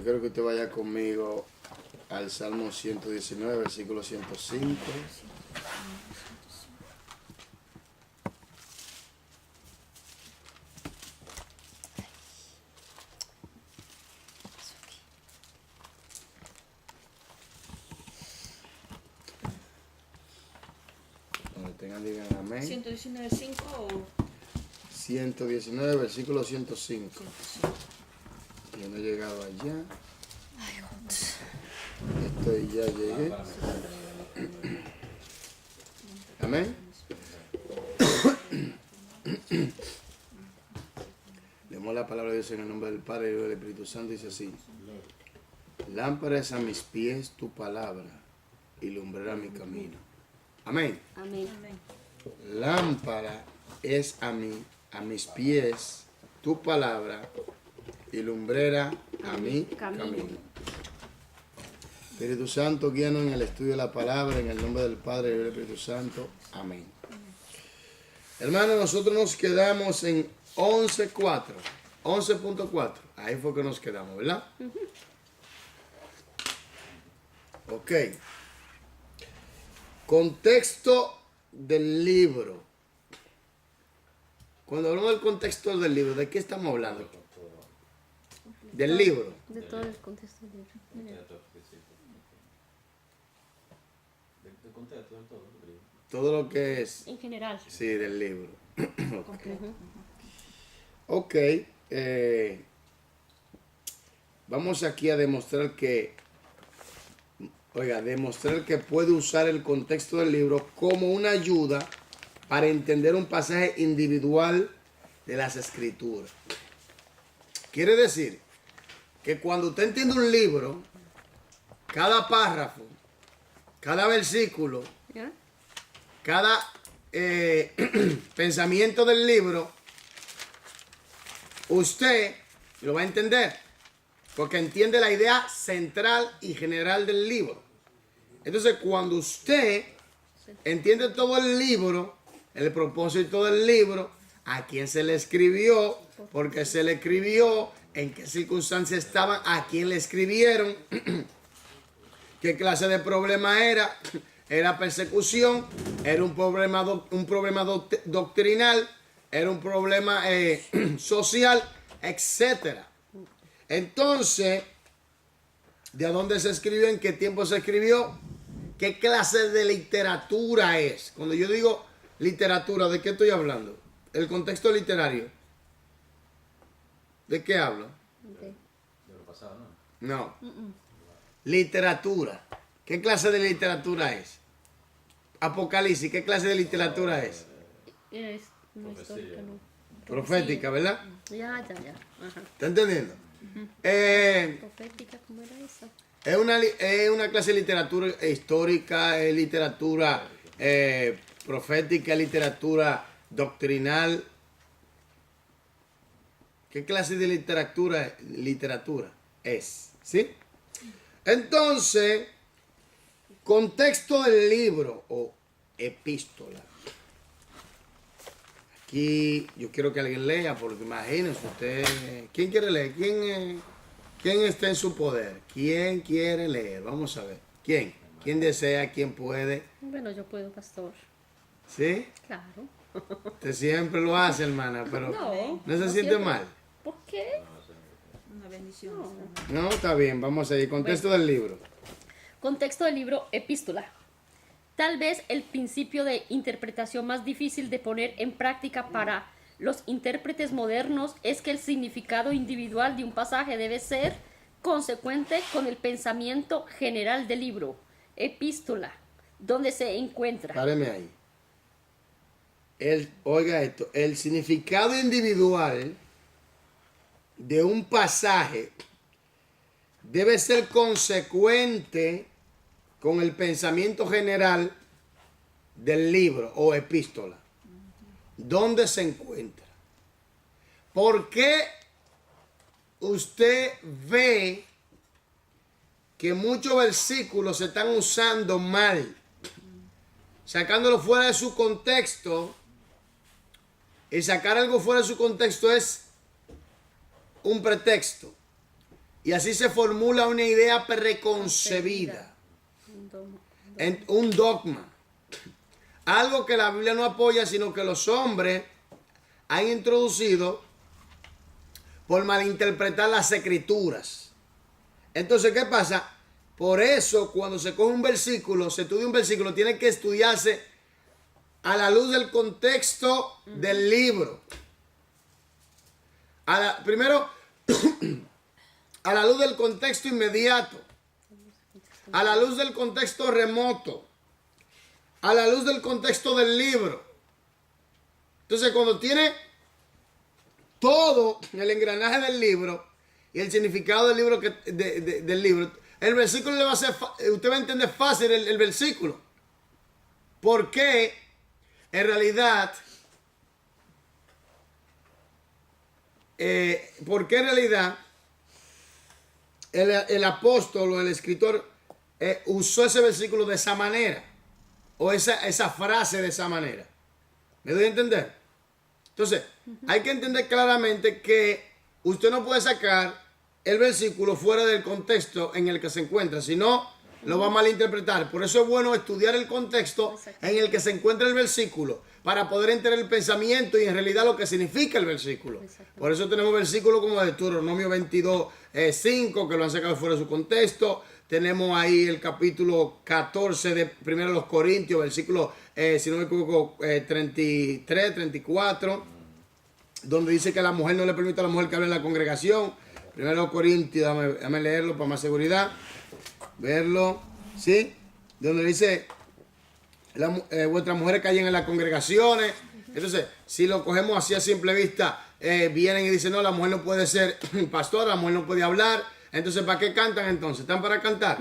Yo quiero que usted vaya conmigo al Salmo 119, versículo 105. Donde tengan, digan amén. 119.5 o 119, versículo 105. Yo no he llegado allá. Estoy, ya llegué. Amén. Leemos la palabra de Dios en el nombre del Padre y del Espíritu Santo. Dice así: lámpara es a mis pies tu palabra y lumbrera mi camino. Amén. Amén. Lámpara es a mis pies tu palabra y lumbrera a mi camino. Espíritu Santo, guíanos en el estudio de la palabra, en el nombre del Padre y del Espíritu Santo. Amén. Hermanos, nosotros nos quedamos en 11.4. 11.4. Ahí fue que nos quedamos, ¿verdad? Ok. Contexto del libro. Cuando hablamos del contexto del libro, ¿de qué estamos hablando? Del libro. De todo el contexto del libro. Todo lo que es, En general. sí, del libro. completo. Ok. Vamos aquí a demostrar que, demostrar que puede usar el contexto del libro como una ayuda para entender un pasaje individual de las Escrituras. Quiere decir que cuando usted entiende un libro, cada párrafo, cada versículo, ¿Ya? cada pensamiento del libro, usted lo va a entender, porque entiende la idea central y general del libro. Entonces, cuando usted entiende todo el libro, el propósito del libro, a quién se le escribió, por qué se le escribió, en qué circunstancias estaban, a quién le escribieron, qué clase de problema era persecución, era un problema doctrinal, era un problema social, etcétera. Entonces, ¿de dónde se escribió? ¿En qué tiempo se escribió? ¿Qué clase de literatura es? Cuando yo digo literatura, ¿de qué estoy hablando? El contexto literario. ¿De qué hablo? Okay. De lo pasado, ¿no? No. Literatura. ¿Qué clase de literatura es? Apocalipsis, ¿qué clase de literatura es? Es una histórica, ¿no? Profética, ¿verdad? Ya. Ajá. ¿Está entendiendo? Profética, ¿cómo era eso? Es una clase de literatura histórica, es literatura profética, literatura doctrinal. ¿Qué clase de literatura es? ¿Sí? Entonces, contexto del libro o epístola. Aquí yo quiero que alguien lea, porque imagínense usted. ¿Quién quiere leer? ¿Quién está en su poder? ¿Quién quiere leer? Vamos a ver. ¿Quién? ¿Quién desea? ¿Quién puede? Bueno, yo puedo, pastor. ¿Sí? Claro. Usted siempre lo hace, hermana, pero No se siente siempre. mal. ¿Por qué? Una bendición. No. No, está bien, vamos a ir. Contexto del libro. Contexto del libro Epístola. Tal vez el principio de interpretación más difícil de poner en práctica para los intérpretes modernos es que el significado individual de un pasaje debe ser consecuente con el pensamiento general del libro. Epístola, donde se encuentra. Páreme ahí. Oiga esto, el significado individual de un pasaje debe ser consecuente con el pensamiento general del libro o epístola. ¿Dónde se encuentra? ¿Por qué usted ve que muchos versículos se están usando mal? Sacándolo fuera de su contexto. Y sacar algo fuera de su contexto es un pretexto. Y así se formula una idea preconcebida, un dogma. Algo que la Biblia no apoya, sino que los hombres han introducido por malinterpretar las escrituras. Entonces, ¿qué pasa? Por eso, cuando se coge un versículo, se estudia un versículo, tiene que estudiarse a la luz del contexto del libro. Primero, a la luz del contexto inmediato, a la luz del contexto remoto, a la luz del contexto del libro. Entonces, cuando tiene todo el engranaje del libro y el significado del libro, del libro, el versículo le va a ser, usted va a entender fácil el versículo. Porque en realidad, el apóstol o el escritor usó ese versículo de esa manera, o esa frase de esa manera. ¿Me doy a entender? Entonces, hay que entender claramente que usted no puede sacar el versículo fuera del contexto en el que se encuentra, si no, lo va a malinterpretar. Por eso es bueno estudiar el contexto en el que se encuentra el versículo, para poder entender el pensamiento y en realidad lo que significa el versículo. Por eso tenemos versículos como Deuteronomio 22, 5, que lo han sacado fuera de su contexto. Tenemos ahí el capítulo 14 de 1 Corintios, versículo, si no me equivoco, 33, 34, donde dice que a la mujer no le permite a la mujer que hable en la congregación. 1 Corintios, déjame leerlo para más seguridad. Verlo, ¿sí? Donde dice, vuestras mujeres callen en las congregaciones. Entonces, si lo cogemos así a simple vista, vienen y dicen, no, la mujer no puede ser pastora, la mujer no puede hablar. Entonces, ¿para qué cantan entonces? ¿Están para cantar?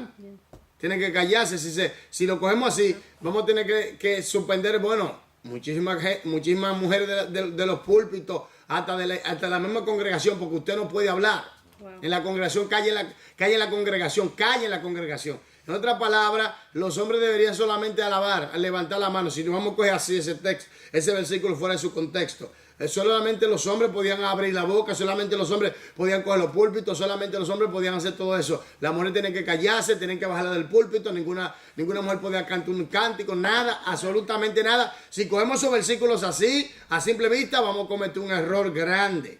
Tienen que callarse. Si lo cogemos así, vamos a tener que suspender, bueno, muchísimas mujeres de los púlpitos, hasta la misma congregación, porque usted no puede hablar. Wow. En la congregación, calle la congregación. En otras palabras, los hombres deberían solamente alabar, levantar la mano. Si no vamos a coger así ese versículo fuera de su contexto. Solamente los hombres podían abrir la boca, solamente los hombres podían coger los púlpitos, solamente los hombres podían hacer todo eso. Las mujeres tienen que callarse, tienen que bajarla del púlpito, ninguna mujer podía cantar un cántico, nada, absolutamente nada. Si cogemos esos versículos así, a simple vista, vamos a cometer un error grande.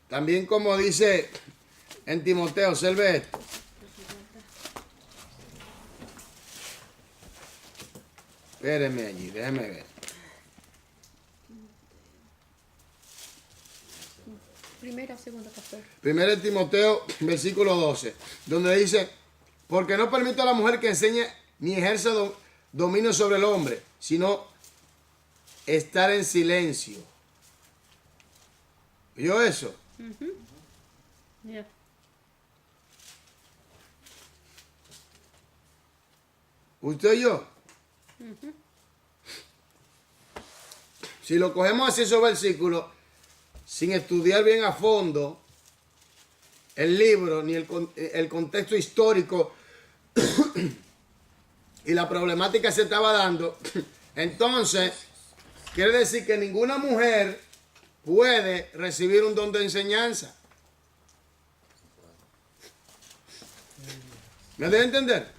También como dice en Timoteo, observe esto. Espérenme allí, déjenme ver. Primera o segunda, pastor. Primero Timoteo, versículo 12, donde dice, porque no permito a la mujer que enseñe ni ejerza dominio sobre el hombre, sino estar en silencio. ¿Vio eso? Yeah. ¿Usted y yo? Si lo cogemos así esos versículos, sin estudiar bien a fondo el libro, ni el contexto histórico y la problemática que se estaba dando, entonces quiere decir que ninguna mujer puede recibir un don de enseñanza. ¿Me debe entender?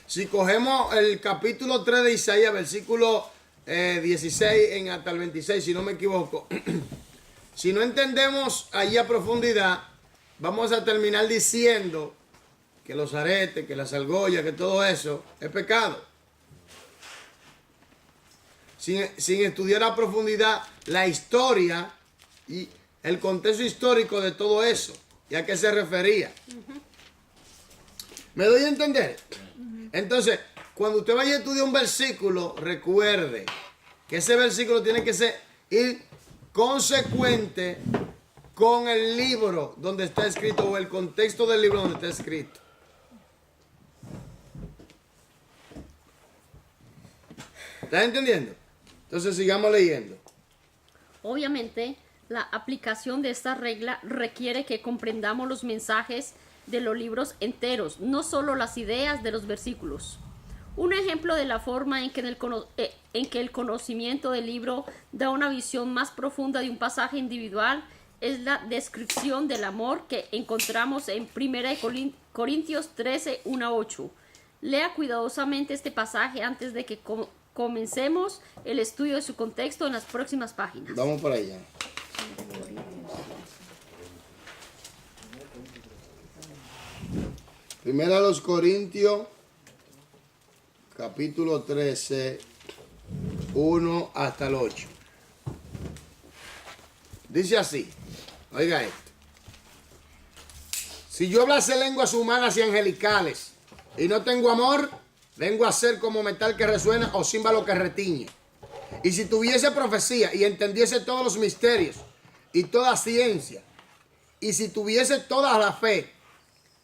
Si cogemos el capítulo 3 de Isaías, versículo 16 hasta el 26, si no me equivoco, si no entendemos allí a profundidad, vamos a terminar diciendo que los aretes, que las argollas, que todo eso es pecado. Sin estudiar a profundidad la historia y el contexto histórico de todo eso y a qué se refería. ¿Me doy a entender? Entonces, cuando usted vaya a estudiar un versículo, recuerde que ese versículo tiene que ir consecuente con el libro donde está escrito o el contexto del libro donde está escrito. ¿Estás entendiendo? Entonces sigamos leyendo. Obviamente, la aplicación de esta regla requiere que comprendamos los mensajes de los libros enteros, no solo las ideas de los versículos. Un ejemplo de la forma en que, en que el conocimiento del libro da una visión más profunda de un pasaje individual es la descripción del amor que encontramos en 1 Corintios 13, 1 a 8. Lea cuidadosamente este pasaje antes de que comencemos el estudio de su contexto en las próximas páginas. Vamos para allá. Primera a los Corintios, capítulo 13, 1 hasta el 8. Dice así, oiga esto. Si yo hablase lenguas humanas y angelicales y no tengo amor, vengo a ser como metal que resuena o címbalo que retiñe. Y si tuviese profecía y entendiese todos los misterios y toda ciencia, y si tuviese toda la fe,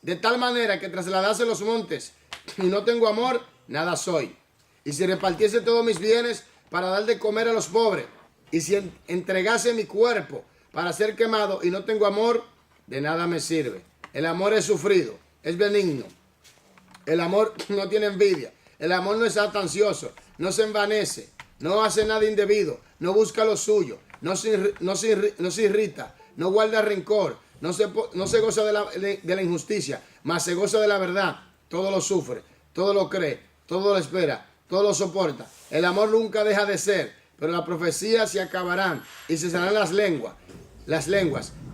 de tal manera que trasladase los montes y no tengo amor, nada soy. Y si repartiese todos mis bienes para dar de comer a los pobres, y si entregase mi cuerpo para ser quemado y no tengo amor, de nada me sirve. El amor es sufrido, es benigno. El amor no tiene envidia. El amor no es ansioso, no se envanece, no hace nada indebido, no busca lo suyo, no se irrita, no guarda rencor, no se goza de la injusticia, mas se goza de la verdad. Todo lo sufre, todo lo cree, todo lo espera, todo lo soporta. El amor nunca deja de ser, pero las profecías se acabarán y cesarán las lenguas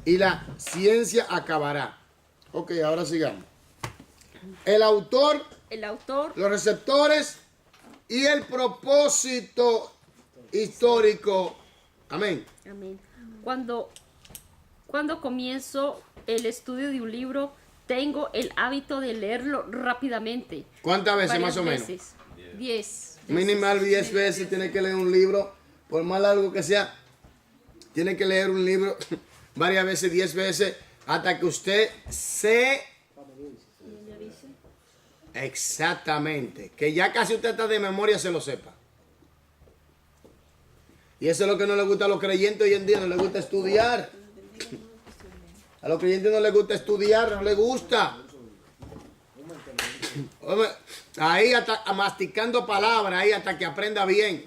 y la ciencia acabará. Ok, ahora sigamos. El autor, los receptores y el propósito histórico. Amén. Amén. Cuando comienzo el estudio de un libro, tengo el hábito de leerlo rápidamente. ¿Cuántas veces Varias más o menos? veces. 10. Minimal 10 veces tiene que leer un libro, por más largo que sea, tiene que leer un libro varias veces, 10 veces, hasta que usted se... Exactamente, que ya casi usted está de memoria, se lo sepa. Y eso es lo que no le gusta a los creyentes hoy en día, no les gusta estudiar. A los creyentes no les gusta estudiar, no les gusta. Ahí hasta masticando palabras, ahí hasta que aprenda bien.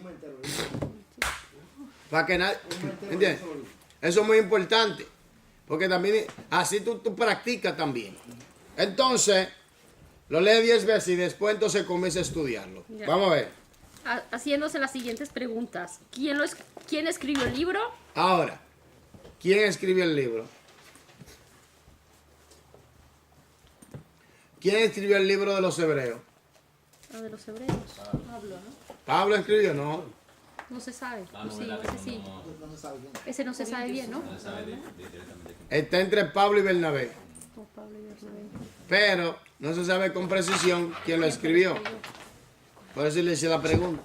Para que nadie, ¿entiendes? Eso es muy importante. Porque también así tú practicas también. Entonces, lo lee 10 veces y después entonces comienza a estudiarlo. Ya. Vamos a ver. Haciéndose las siguientes preguntas. ¿Quién escribió el libro? Ahora, ¿quién escribió el libro? ¿Quién escribió el libro de los Hebreos? De los hebreos. Pablo escribió, no. No se sabe. No, Sí, ¿verdad? ese sí. Ese no se sabe bien, ¿no? No sabe directamente. Está entre Pablo y Bernabé. No, Pablo y Bernabé. Pero no se sabe con precisión quién lo escribió. Por eso le hice la pregunta.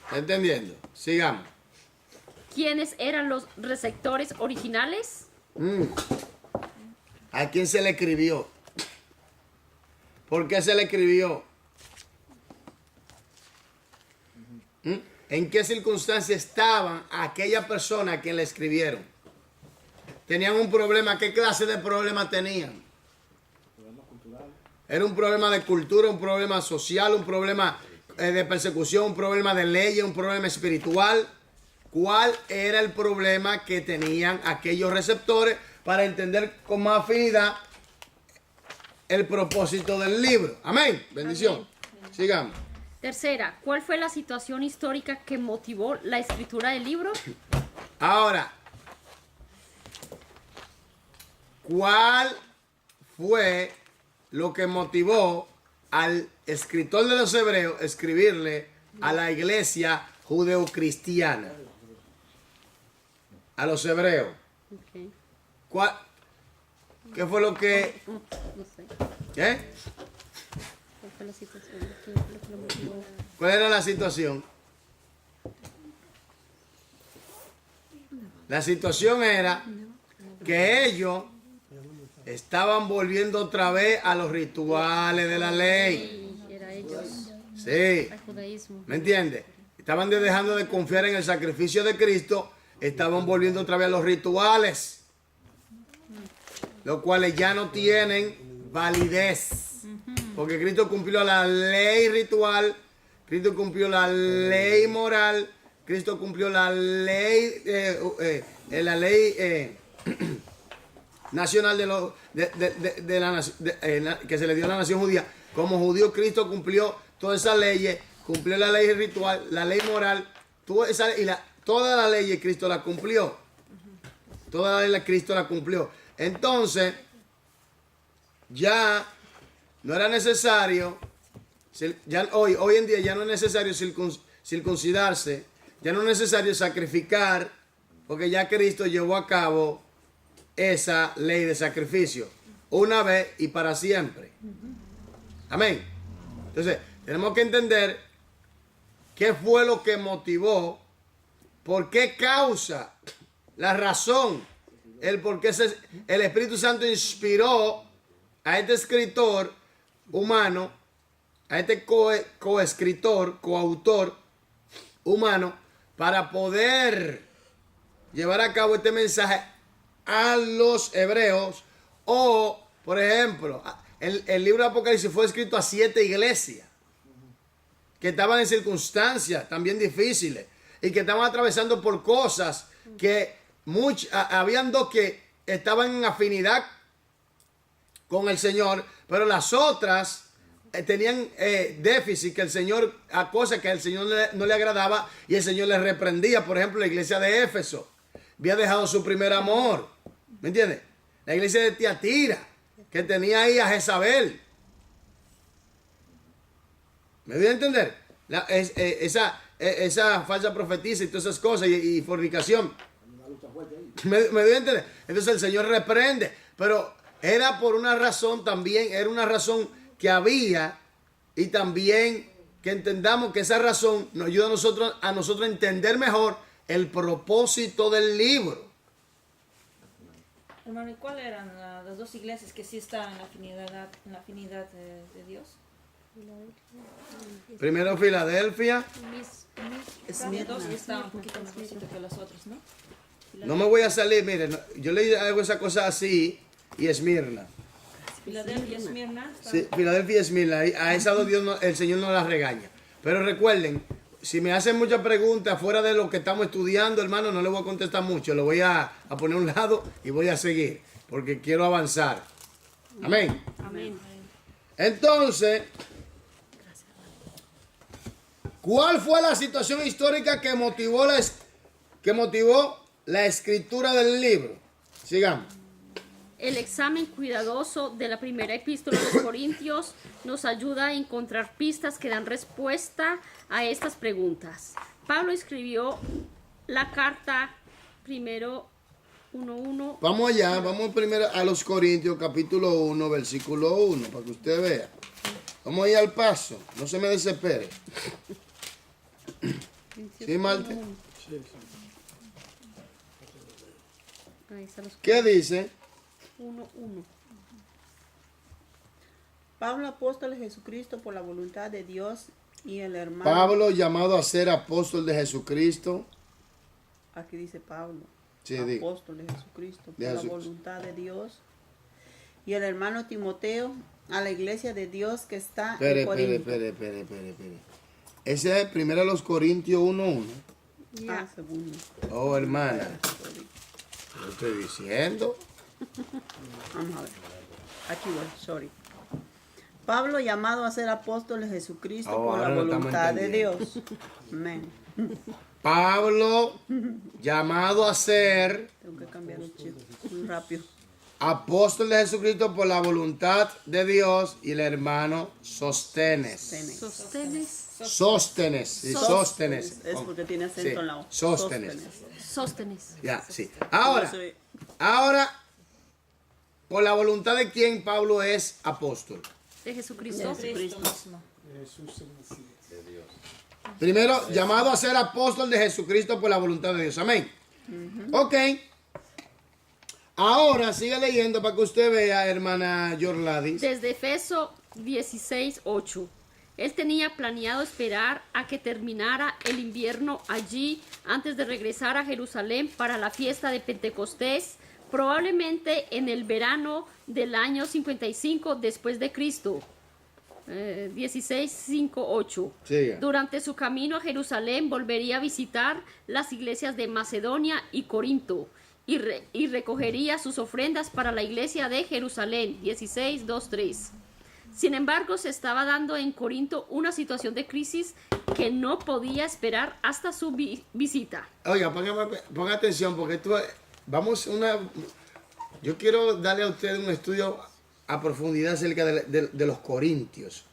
¿Está entendiendo? Sigamos. ¿Quiénes eran los receptores originales? ¿A quién se le escribió? ¿Por qué se le escribió? ¿En qué circunstancias estaban aquella persona a quien le escribieron? ¿Tenían un problema? ¿Qué clase de problema tenían? ¿Era un problema de cultura, un problema social, un problema de persecución, un problema de leyes, un problema espiritual? ¿Cuál era el problema que tenían aquellos receptores para entender con más afinidad el propósito del libro? Amén. Bendición. Amén. Sigamos. Tercera, ¿cuál fue la situación histórica que motivó la escritura del libro? Ahora, ¿cuál fue lo que motivó al escritor de los Hebreos a escribirle a la iglesia judeocristiana? A los hebreos. Okay. ¿Qué fue lo que... No sé. ¿Qué? ¿Cuál fue la situación? ¿Qué fue lo que lo motivó? ¿Cuál era la situación? La situación era que ellos estaban volviendo otra vez a los rituales de la ley. Sí, era ellos. Sí. Al judaísmo. ¿Me entiendes? Estaban dejando de confiar en el sacrificio de Cristo, estaban volviendo otra vez a los rituales, los cuales ya no tienen validez. Porque Cristo cumplió la ley ritual, Cristo cumplió la ley moral, Cristo cumplió la ley, nacional que se le dio a la nación judía. Como judío, Cristo cumplió todas esas leyes, cumplió la ley ritual, la ley moral, toda la ley Cristo la cumplió. Toda la ley Cristo la cumplió. Entonces, ya no era necesario, hoy en día ya no es necesario circuncidarse, ya no es necesario sacrificar, porque ya Cristo llevó a cabo esa ley de sacrificio, una vez y para siempre. Amén. Entonces, tenemos que entender qué fue lo que motivó, por qué causa, la razón, el por qué el Espíritu Santo inspiró a este escritor humano, a este coescritor, coautor humano, para poder llevar a cabo este mensaje a los hebreos. O, por ejemplo, el libro de Apocalipsis fue escrito a 7 iglesias que estaban en circunstancias también difíciles y que estaban atravesando por cosas que habían dos que estaban en afinidad con el Señor, pero las otras tenían déficit, que el Señor, a cosas que al Señor no le agradaba y el Señor les reprendía. Por ejemplo, la iglesia de Éfeso había dejado su primer amor, ¿me entiendes? La iglesia de Tiatira, que tenía ahí a Jezabel. ¿Me voy a entender? Esa falsa profetisa y todas esas cosas y fornicación. ¿Me doy a entender? Entonces el Señor reprende, pero era por una razón también, era una razón que había, y también que entendamos que esa razón nos ayuda a nosotros a entender mejor el propósito del libro. Hermano, ¿y cuáles eran las dos iglesias que sí estaban en la afinidad de Dios? Primero Filadelfia. Había dos que estaban un poquito mejorcitos que las otras, ¿no? No me voy a salir, miren, yo le hago esa cosa así, y Esmirna. Filadelfia, Esmirna. Sí, Filadelfia y Esmirna, a esas dos el Señor no las regaña. Pero recuerden, si me hacen muchas preguntas fuera de lo que estamos estudiando, hermano, no le voy a contestar mucho, lo voy a poner a un lado y voy a seguir, porque quiero avanzar. Amén. Amén. Entonces, ¿cuál fue la situación histórica que motivó la escritura del libro? Sigamos. El examen cuidadoso de la primera epístola de los Corintios nos ayuda a encontrar pistas que dan respuesta a estas preguntas. Pablo escribió la carta primero 1:1. Vamos allá, vamos primero a los Corintios, capítulo 1, versículo 1, para que usted vea. Vamos allá al paso, no se me desespere. ¿Sí, Marte? Ahí están los ¿Qué dice? 1:1. Pablo, apóstol de Jesucristo por la voluntad de Dios, y el hermano. Pablo, llamado a ser apóstol de Jesucristo. Aquí dice Pablo, Sí, apóstol de Jesucristo por de la Jesús. voluntad de Dios. Y el hermano Timoteo a la iglesia de Dios que está en Corinto. Espere. Ese es primero los Corintios 1:1. Ah, segundo. Oh, hermana, lo estoy diciendo. Vamos a ver. Aquí voy, sorry. Pablo, llamado a ser apóstol de Jesucristo Oh, por la ahora lo estamos voluntad de entendiendo. Dios. Amén. Pablo, llamado a ser Tengo que cambiar el chip muy rápido. apóstol de Jesucristo por la voluntad de Dios, y el hermano Sóstenes. Sóstenes. Sí, Sóstenes. Es porque tiene acento Sí, en la O. Sóstenes. Sóstenes. Ya, sí. Yo soy- Ahora, por la voluntad de quién Pablo es apóstol. De Jesucristo. Cristo mismo. Primero, llamado a ser apóstol de Jesucristo por la voluntad de Dios. Amén. Ok. Ahora, sigue leyendo para que usted vea, hermana Yorladis. Desde Efeso 16:8. Él tenía planeado esperar a que terminara el invierno allí antes de regresar a Jerusalén para la fiesta de Pentecostés, probablemente en el verano del año 55 después de Cristo. 16, 5, 8. Siga. Durante su camino a Jerusalén volvería a visitar las iglesias de Macedonia y Corinto y recogería sus ofrendas para la iglesia de Jerusalén. 16, 2, 3. Sin embargo, se estaba dando en Corinto una situación de crisis que no podía esperar hasta su visita. Oiga, ponga atención porque yo quiero darle a ustedes un estudio a profundidad acerca de los corintios.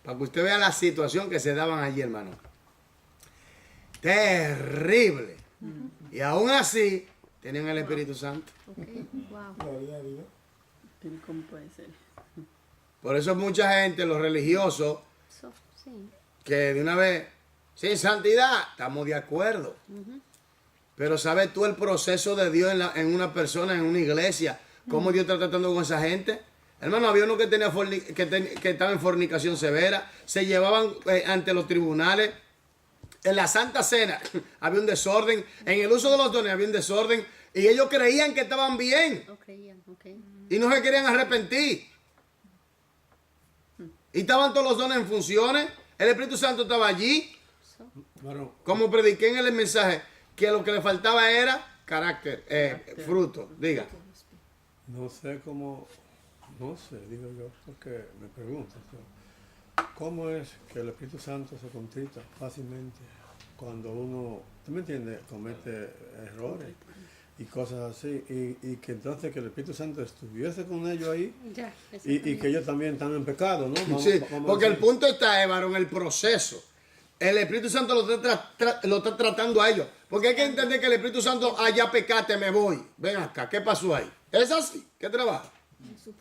Para que usted vea la situación que se daban allí, hermano. Terrible. Y aún así, tenían el Espíritu Santo. Okay. Wow. ¿Cómo puede ser? Por eso mucha gente, los religiosos, Sí. que de una vez, sin santidad, estamos de acuerdo. Pero ¿sabes tú el proceso de Dios en una persona, en una iglesia? ¿Cómo Dios está tratando con esa gente? Hermano, había uno que estaba en fornicación severa, se llevaban ante los tribunales. En la Santa Cena había un desorden, en el uso de los dones había un desorden, y ellos creían que estaban bien No creían, okay. y no se querían arrepentir. Y estaban todos los dones en funciones, el Espíritu Santo estaba allí. Bueno, Como prediqué en el mensaje, que lo que le faltaba era carácter, fruto. Diga. no sé cómo, no sé, digo yo, porque me pregunto, ¿cómo es que el Espíritu Santo se contrita fácilmente cuando uno, ¿tú me entiendes?, comete errores y cosas así, y que entonces que el Espíritu Santo estuviese con ellos ahí Ya, y que ellos también están en pecado, ¿no? Sí, vamos a porque el decir. punto está, Évaro, en el proceso. El Espíritu Santo lo está tratando a ellos. Porque hay que entender que el Espíritu Santo, allá pecate, me voy. Ven acá, ¿qué pasó ahí? Es así, ¿qué trabaja?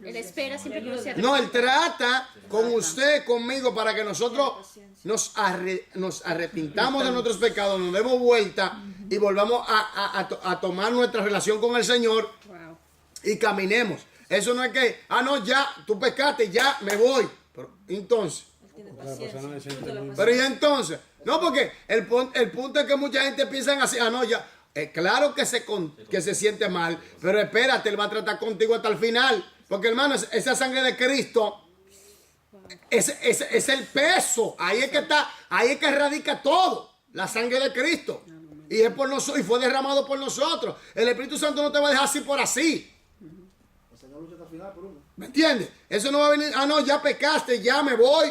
Él espera siempre que uno se No, Él trata con usted, conmigo, para que nosotros nos arrepintamos de nuestros pecados, nos demos vuelta y volvamos a tomar nuestra relación con el Señor Wow. y caminemos. Eso no es que, no, ya, tú pecaste, ya, me voy. Pero, entonces, Tiene Porque la persona paciencia. se siente muy- pero y entonces, no, porque el punto es que mucha gente piensa en así, no, ya, claro que se siente mal, pero espérate, Él va a tratar contigo hasta el final. Porque hermano, esa sangre de Cristo es el peso. Ahí es que está, ahí es que radica todo. La sangre de Cristo. Y es por nosotros, y fue derramado por nosotros. El Espíritu Santo no te va a dejar así por así. El Señor lucha hasta el final por uno. ¿Me entiendes? Eso no va a venir, no, ya pecaste, ya me voy.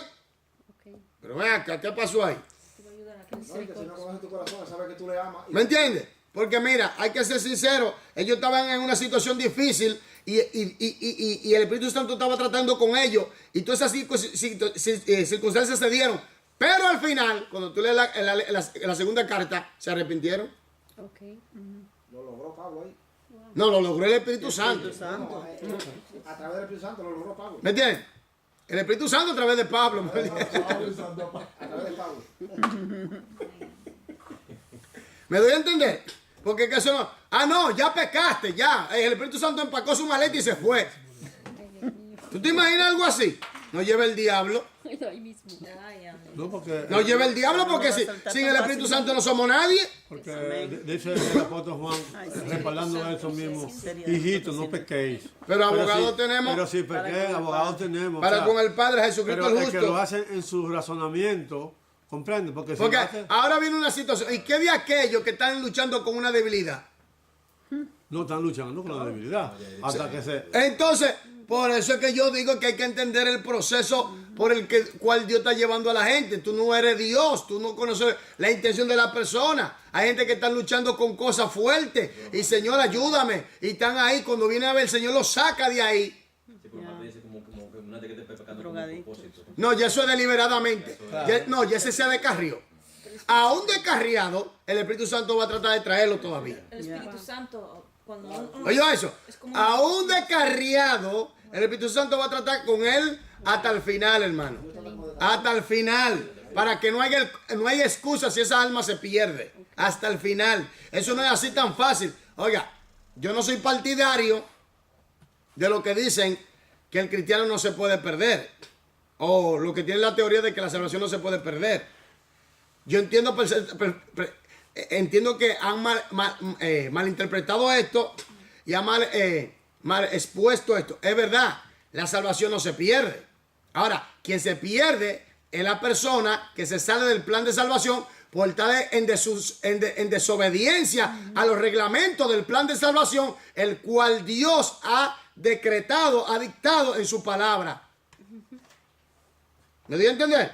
Okay. Pero ven acá, ¿qué pasó ahí? Te va a ayudar a que No, y que si no conoce tu corazón, él sabe que tú le amas. ¿Me entiendes? Porque mira, hay que ser sincero, ellos estaban en una situación difícil y el Espíritu Santo estaba tratando con ellos y todas esas circunstancias se dieron. Pero al final, cuando tú lees la segunda carta, se arrepintieron. Okay. Lo logró Pablo ahí. No, lo logró el Espíritu Santo. Santo. A través del Espíritu Santo lo logró Pablo. ¿Me entiendes? El Espíritu Santo a través de Pablo. ¿Me entiendes? A través de Pablo. ¿Me doy a entender? Porque que eso no. No, ya pecaste, ya. El Espíritu Santo empacó su maleta y se fue. ¿Tú te imaginas algo así? No lleva el diablo. Ahí mismo. Ay, amén. No, porque, No lleva el diablo porque sin el Espíritu Santo no somos nadie. porque dice el apóstol Juan, Ay, sí. respaldando eso mismo, Sería hijitos, no suficiente. pequéis. Pero abogado tenemos. Pero si Para pequé, con el abogado Padre. tenemos. Para o sea, con el Padre Jesucristo pero el el que lo justo. hacen en su razonamiento, comprende, porque si Porque lo hace- ahora viene una situación. ¿Y qué de aquellos que están luchando con una debilidad? no están luchando con la debilidad. Hasta que se... Entonces, por eso es que yo digo que hay que entender el proceso por el cual Dios está llevando a la gente. Tú no eres Dios, tú no conoces la intención de la persona. Hay gente que está luchando con cosas fuertes y Señor, ayúdame. Y están ahí, cuando viene a ver, el Señor los saca de ahí. Sí, pero Marta dice como que una de que te esté pecando con un Drogadicto. propósito. No, ya eso es deliberadamente. No, ya ese se descarrió. Aún descarriado, el Espíritu Santo va a tratar de traerlo todavía. El Espíritu Santo, cuando Oye eso, es como aún descarriado, el Espíritu Santo va a tratar con él hasta el final, hermano. Hasta el final. Para que no haya excusa si esa alma se pierde. Hasta el final. Eso no es así tan fácil. Oiga, yo no soy partidario de lo que dicen que el cristiano no se puede perder. O lo que tiene la teoría de que la salvación no se puede perder. Yo entiendo entiendo que han malinterpretado esto y han mal expuesto esto. Es verdad, la salvación no se pierde. Ahora, quien se pierde es la persona que se sale del plan de salvación por estar en desobediencia a los reglamentos del plan de salvación, el cual Dios ha decretado, ha dictado en su palabra. ¿Me dio a entender?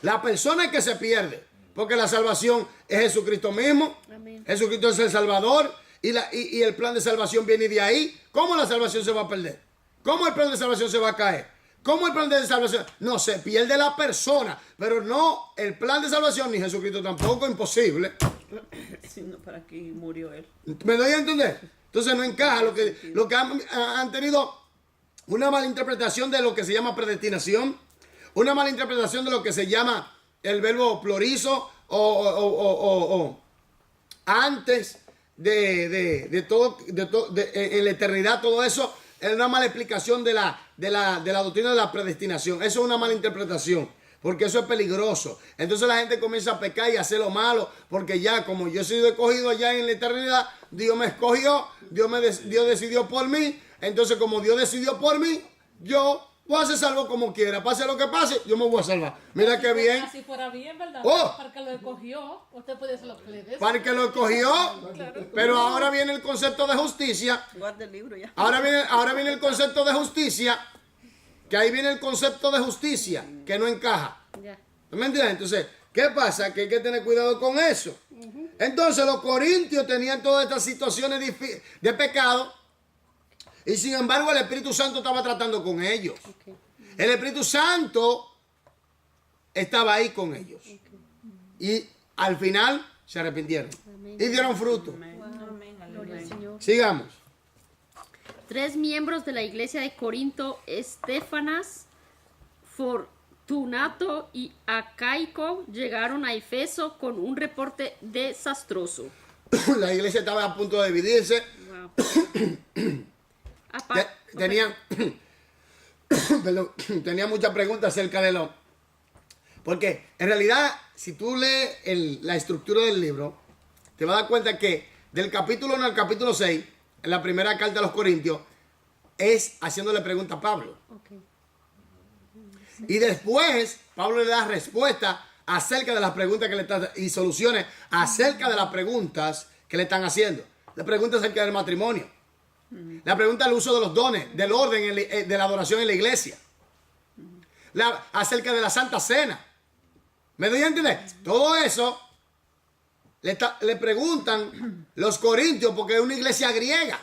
La persona que se pierde, porque la salvación es Jesucristo mismo. Amén. Jesucristo es el Salvador y el plan de salvación viene de ahí. ¿Cómo la salvación se va a perder? ¿Cómo el plan de salvación se va a caer? ¿Cómo el plan de salvación? No, se pierde la persona, pero no el plan de salvación ni Jesucristo tampoco, imposible. Sí, no, para aquí murió él. ¿Me doy a entender? Entonces no encaja lo que han tenido una mala interpretación de lo que se llama predestinación, una mala interpretación de lo que se llama el verbo plurizo o antes de todo, en la eternidad, todo eso es una mala explicación de la doctrina de la predestinación. Eso es una mala interpretación, porque eso es peligroso. Entonces la gente comienza a pecar y a hacer lo malo, porque ya como yo he sido escogido allá en la eternidad, Dios me escogió, Dios decidió por mí. Entonces como Dios decidió por mí, yo voy a ser salvo como quiera. Pase lo que pase, yo me voy a salvar. Mira qué bien. Si fuera bien, ¿verdad? Oh. Para que lo escogió, usted puede hacer lo que le dé. Para el que lo escogió, pero ahora viene el concepto de justicia. Guarda el libro ya. Ahora viene el concepto de justicia, que ahí viene el concepto de justicia, que no encaja. Ya. ¿Me entiendes? Entonces, ¿qué pasa? Que hay que tener cuidado con eso. Entonces, los corintios tenían todas estas situaciones de pecado, y sin embargo el Espíritu Santo estaba tratando con ellos. Okay. El Espíritu Santo estaba ahí con ellos. Y al final se arrepintieron. Amén. Y dieron fruto. Amén. Amén, Gloria al aleluya. Señor. Sigamos. 3 miembros de la iglesia de Corinto, Estefanas, Fortunato y Acaico, llegaron a Efeso con un reporte desastroso. La iglesia estaba a punto de dividirse. Wow. Tenían perdón, tenía muchas preguntas acerca de lo. Porque en realidad, si tú lees la estructura del libro, te vas a dar cuenta que del capítulo 1 al capítulo 6, en la primera carta a los Corintios, es haciéndole preguntas a Pablo. Okay. Y después, Pablo le da respuesta acerca de las preguntas que le están y soluciones acerca de las preguntas que le están haciendo. Le pregunta acerca del matrimonio. La pregunta del uso de los dones, del orden de la adoración en la iglesia. Acerca de la Santa Cena. ¿Me doy a entender? Todo eso le preguntan los corintios porque es una iglesia griega.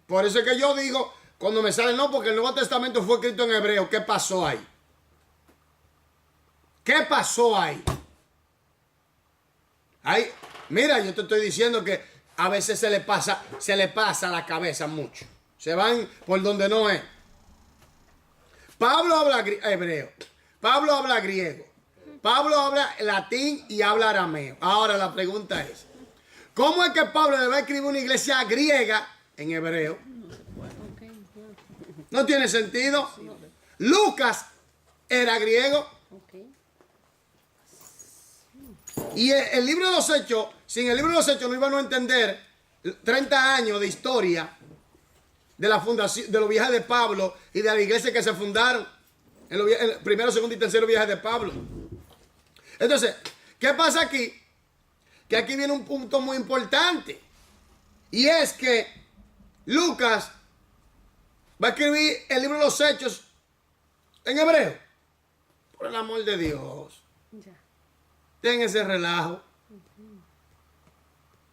Por eso es que yo digo, cuando me sale no, porque el Nuevo Testamento fue escrito en hebreo. ¿Qué pasó ahí? ¿Qué pasó ahí? Mira, yo te estoy diciendo que a veces se le pasa la cabeza mucho. Se van por donde no es. Pablo habla hebreo. Pablo habla griego. Pablo habla latín y habla arameo. Ahora la pregunta es, ¿cómo es que Pablo le va a escribir una iglesia griega en hebreo? No tiene sentido. Lucas era griego. Okay. Y el libro de los Hechos, sin el libro de los Hechos no iban a entender 30 años de historia de la fundación, de los viajes de Pablo y de la iglesia que se fundaron en el primero, segundo y tercero viaje de Pablo. Entonces, ¿qué pasa aquí? Que aquí viene un punto muy importante. Y es que Lucas va a escribir el libro de los Hechos en hebreo. Por el amor de Dios. Ya. Ten ese relajo.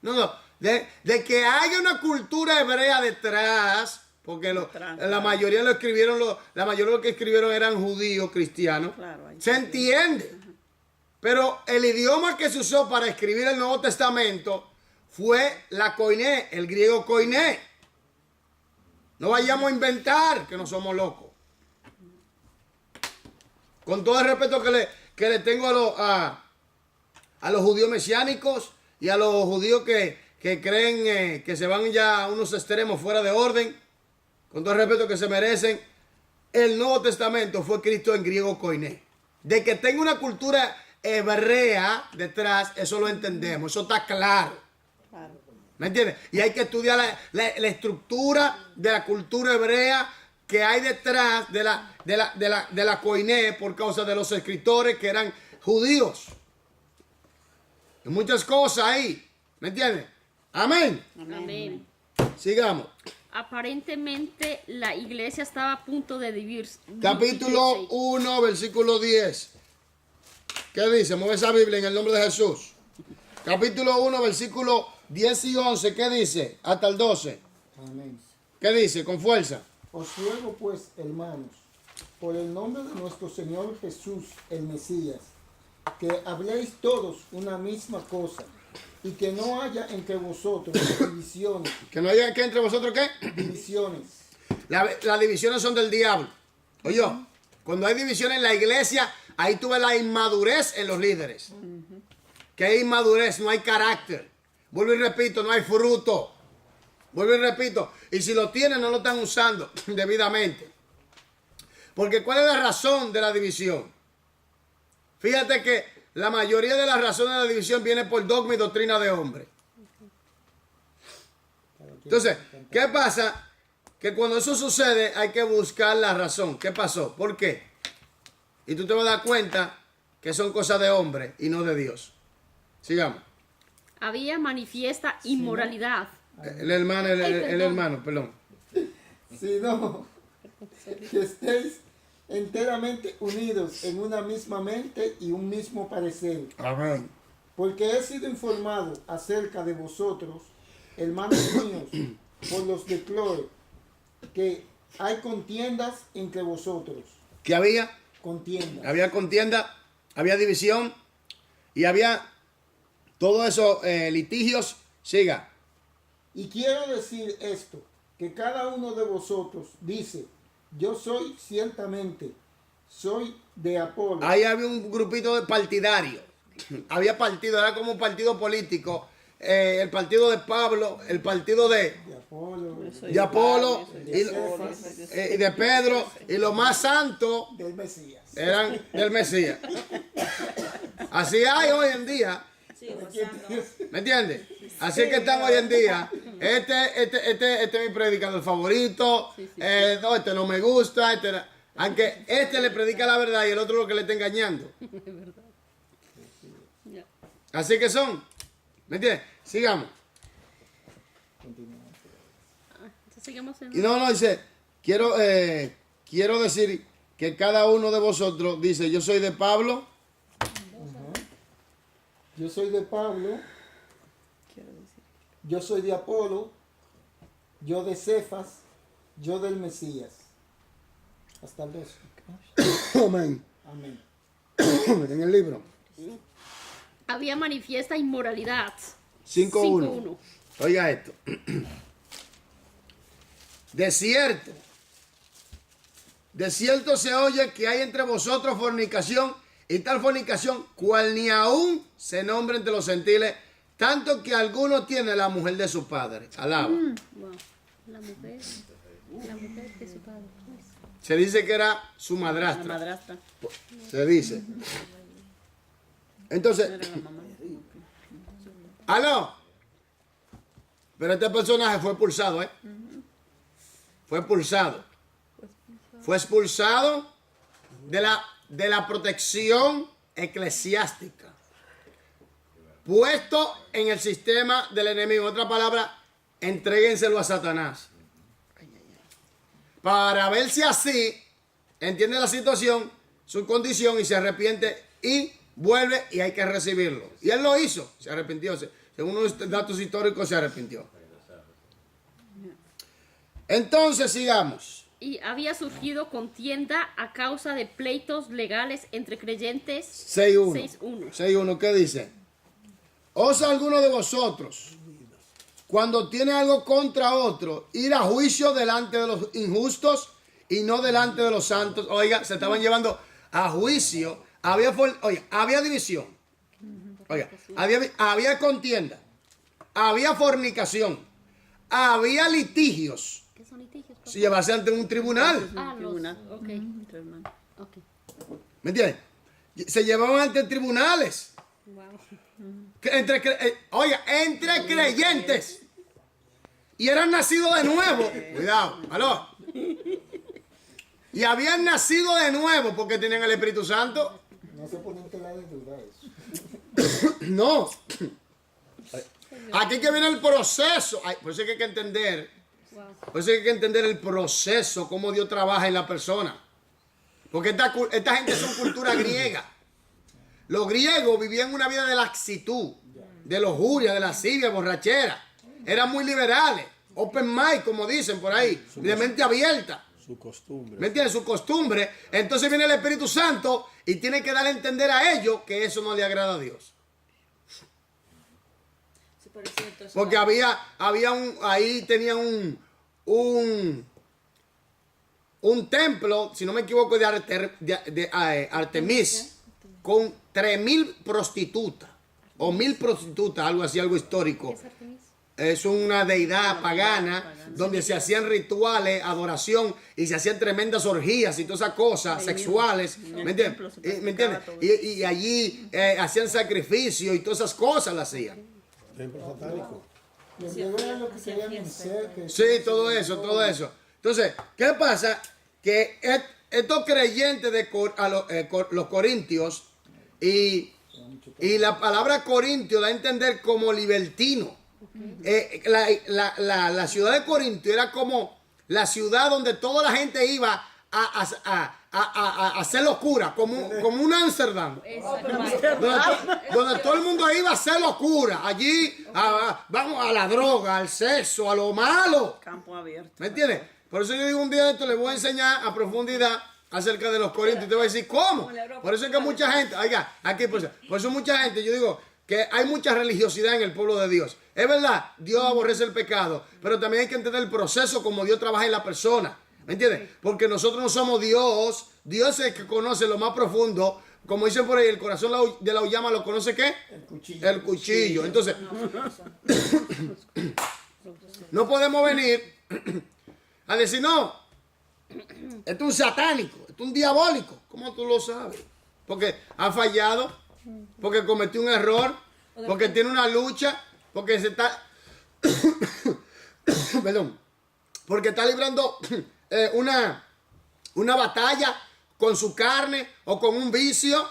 No. De que haya una cultura hebrea detrás, porque la mayoría lo escribieron, la mayoría de los que escribieron eran judíos, cristianos. Claro, ahí se entiende. Pero el idioma que se usó para escribir el Nuevo Testamento fue la koiné, el griego koiné. No vayamos a inventar, que no somos locos. Con todo el respeto que le tengo a los judíos mesiánicos y a los judíos que creen que se van ya a unos extremos fuera de orden, con todo el respeto que se merecen, el Nuevo Testamento fue escrito en griego koiné. De que tenga una cultura hebrea detrás, eso lo entendemos, eso está claro. Claro. ¿Me entiendes? Y hay que estudiar la estructura de la cultura hebrea que hay detrás de la koiné por causa de los escritores que eran judíos. Hay muchas cosas ahí. ¿Me entiendes? Amén. Amén. Sigamos. Aparentemente la iglesia estaba a punto de dividirse. Capítulo 1, versículo 10. ¿Qué dice? Mueve esa Biblia en el nombre de Jesús. Capítulo 1, versículo 10 y 11. ¿Qué dice? Hasta el 12. Amén. ¿Qué dice? Con fuerza. Os ruego pues, hermanos, por el nombre de nuestro Señor Jesús, el Mesías, que habléis todos una misma cosa, y que no haya entre vosotros divisiones. Que no haya que entre vosotros, ¿qué? Divisiones. Las divisiones son del diablo. Oye, cuando hay divisiones en la iglesia, ahí tú ves la inmadurez en los líderes. Que hay inmadurez, no hay carácter. Vuelvo y repito, no hay fruto. Vuelvo y repito, y si lo tienen, no lo están usando debidamente. Porque ¿cuál es la razón de la división? Fíjate que la mayoría de las razones de la división viene por dogma y doctrina de hombre. Entonces, ¿qué pasa? Que cuando eso sucede hay que buscar la razón. ¿Qué pasó? ¿Por qué? Y tú te vas a dar cuenta que son cosas de hombre y no de Dios. Sigamos. Había manifiesta inmoralidad. El hermano, perdón. Sino que estéis enteramente unidos en una misma mente y un mismo parecer. Amén. Porque he sido informado acerca de vosotros, hermanos míos, por los de Chloe, que hay contiendas entre vosotros. ¿Qué había? Contiendas. Había contienda, había división y había todos esos litigios. Siga. Y quiero decir esto, que cada uno de vosotros dice, yo soy ciertamente, soy de Apolo. Ahí había un grupito de partidarios. Había partido, era como un partido político. El partido de Pablo, el partido de Apolo y de Pedro. Y los más santos Del Mesías. eran del Mesías. Así hay hoy en día. Sí, gozando. ¿Me entiendes? Así es que estamos hoy en día. Este es mi predicador favorito. No, este no me gusta. Aunque este le predica la verdad y el otro lo que le está engañando. Así que son. ¿Me entiendes? Sigamos. Entonces, sigamos en- Y no, dice, quiero decir que cada uno de vosotros dice, yo soy de Pablo. Yo soy de Pablo, yo soy de Apolo, yo de Cefas, yo del Mesías. Hasta el 2. Amén. Amén. En el libro. Había manifiesta inmoralidad. 5.1. Oiga esto. De cierto se oye que hay entre vosotros fornicación, y tal fornicación cual ni aún se nombra entre los gentiles, tanto que alguno tiene la mujer de su padre. Alaba. Wow. La mujer de su padre. Se dice que era su La madrastra. madrastra. Se dice. Entonces, Era la mamá. aló. Pero este personaje fue expulsado, ¿eh? Fue expulsado. Fue expulsado de la protección eclesiástica. Puesto en el sistema del enemigo. En otra palabra, entréguenselo a Satanás. Para ver si así entiende la situación, su condición y se arrepiente y vuelve y hay que recibirlo. Y él lo hizo, se arrepintió. Según unos datos históricos, se arrepintió. Entonces, sigamos. Y había surgido contienda a causa de pleitos legales entre creyentes. 6.1. 6.1. 6.1, ¿qué dice? ¿Osa alguno de vosotros, cuando tiene algo contra otro, ir a juicio delante de los injustos y no delante de los santos? Oiga, se estaban llevando a juicio. Había división. Oiga, había contienda. Había fornicación. Había litigios. ¿Qué son litigios? Si llevarse ante un tribunal. Ah, los. Tribunal. Ok. Entre hermanos. Ok. ¿Me entiendes? Se llevaban ante tribunales. Wow. Entre creyentes. Y eran nacidos de nuevo. Cuidado, aló. y habían nacido de nuevo porque tenían el Espíritu Santo. No se ponen tela de duda eso. No. Aquí que viene el proceso. Ay, por eso es que hay que entender. Por eso hay que entender el proceso, cómo Dios trabaja en la persona. Porque esta gente son cultura griega. Los griegos vivían una vida de laxitud, de lujuria, de lascivia, borrachera. Eran muy liberales. Open mind, como dicen por ahí. De mente abierta. Su costumbre. ¿Me entiendes? Su costumbre. Entonces viene el Espíritu Santo y tiene que dar a entender a ellos que eso no le agrada a Dios. Sí, por cierto, eso Porque va- ahí tenían un templo, si no me equivoco, de Artemis, con 3.000 prostitutas, o 1.000 prostitutas, algo así, algo histórico. ¿Es Artemis? Es una deidad pagana donde se hacían rituales, adoración y se hacían tremendas orgías y todas esas cosas sexuales. ¿Me entiendes? ¿Me entiendes? Y allí hacían sacrificio y todas esas cosas las hacían. Templo satánico. Los griegos era lo que se llama ser, que Sí, todo eso, todo eso. Entonces, ¿qué pasa? Que estos creyentes de los corintios y la palabra corintio da a entender como libertino. La ciudad de Corintio era como la ciudad donde toda la gente iba a hacer locura, como un Ámsterdam. Donde todo el mundo iba a hacer locura. Allí vamos a la droga, al sexo, a lo malo. Campo abierto. ¿Me entiendes? Por eso yo digo un día de esto, les voy a enseñar a profundidad acerca de los corintios. Y te voy a decir, ¿cómo? Por eso es que mucha gente, oiga, aquí, por eso mucha gente, yo digo que hay mucha religiosidad en el pueblo de Dios. Es verdad, Dios aborrece el pecado, pero también hay que entender el proceso como Dios trabaja en la persona. ¿Me entiendes? Porque nosotros no somos Dios. Dios es el que conoce lo más profundo. Como dicen por ahí, el corazón de la llama lo conoce ¿qué? el cuchillo. El cuchillo. Entonces, no podemos venir a decir, no, esto es un satánico, esto es un diabólico. ¿Cómo tú lo sabes? Porque ha fallado, porque cometió un error, porque tiene una lucha, porque se está... Perdón. Porque está librando una batalla con su carne o con un vicio.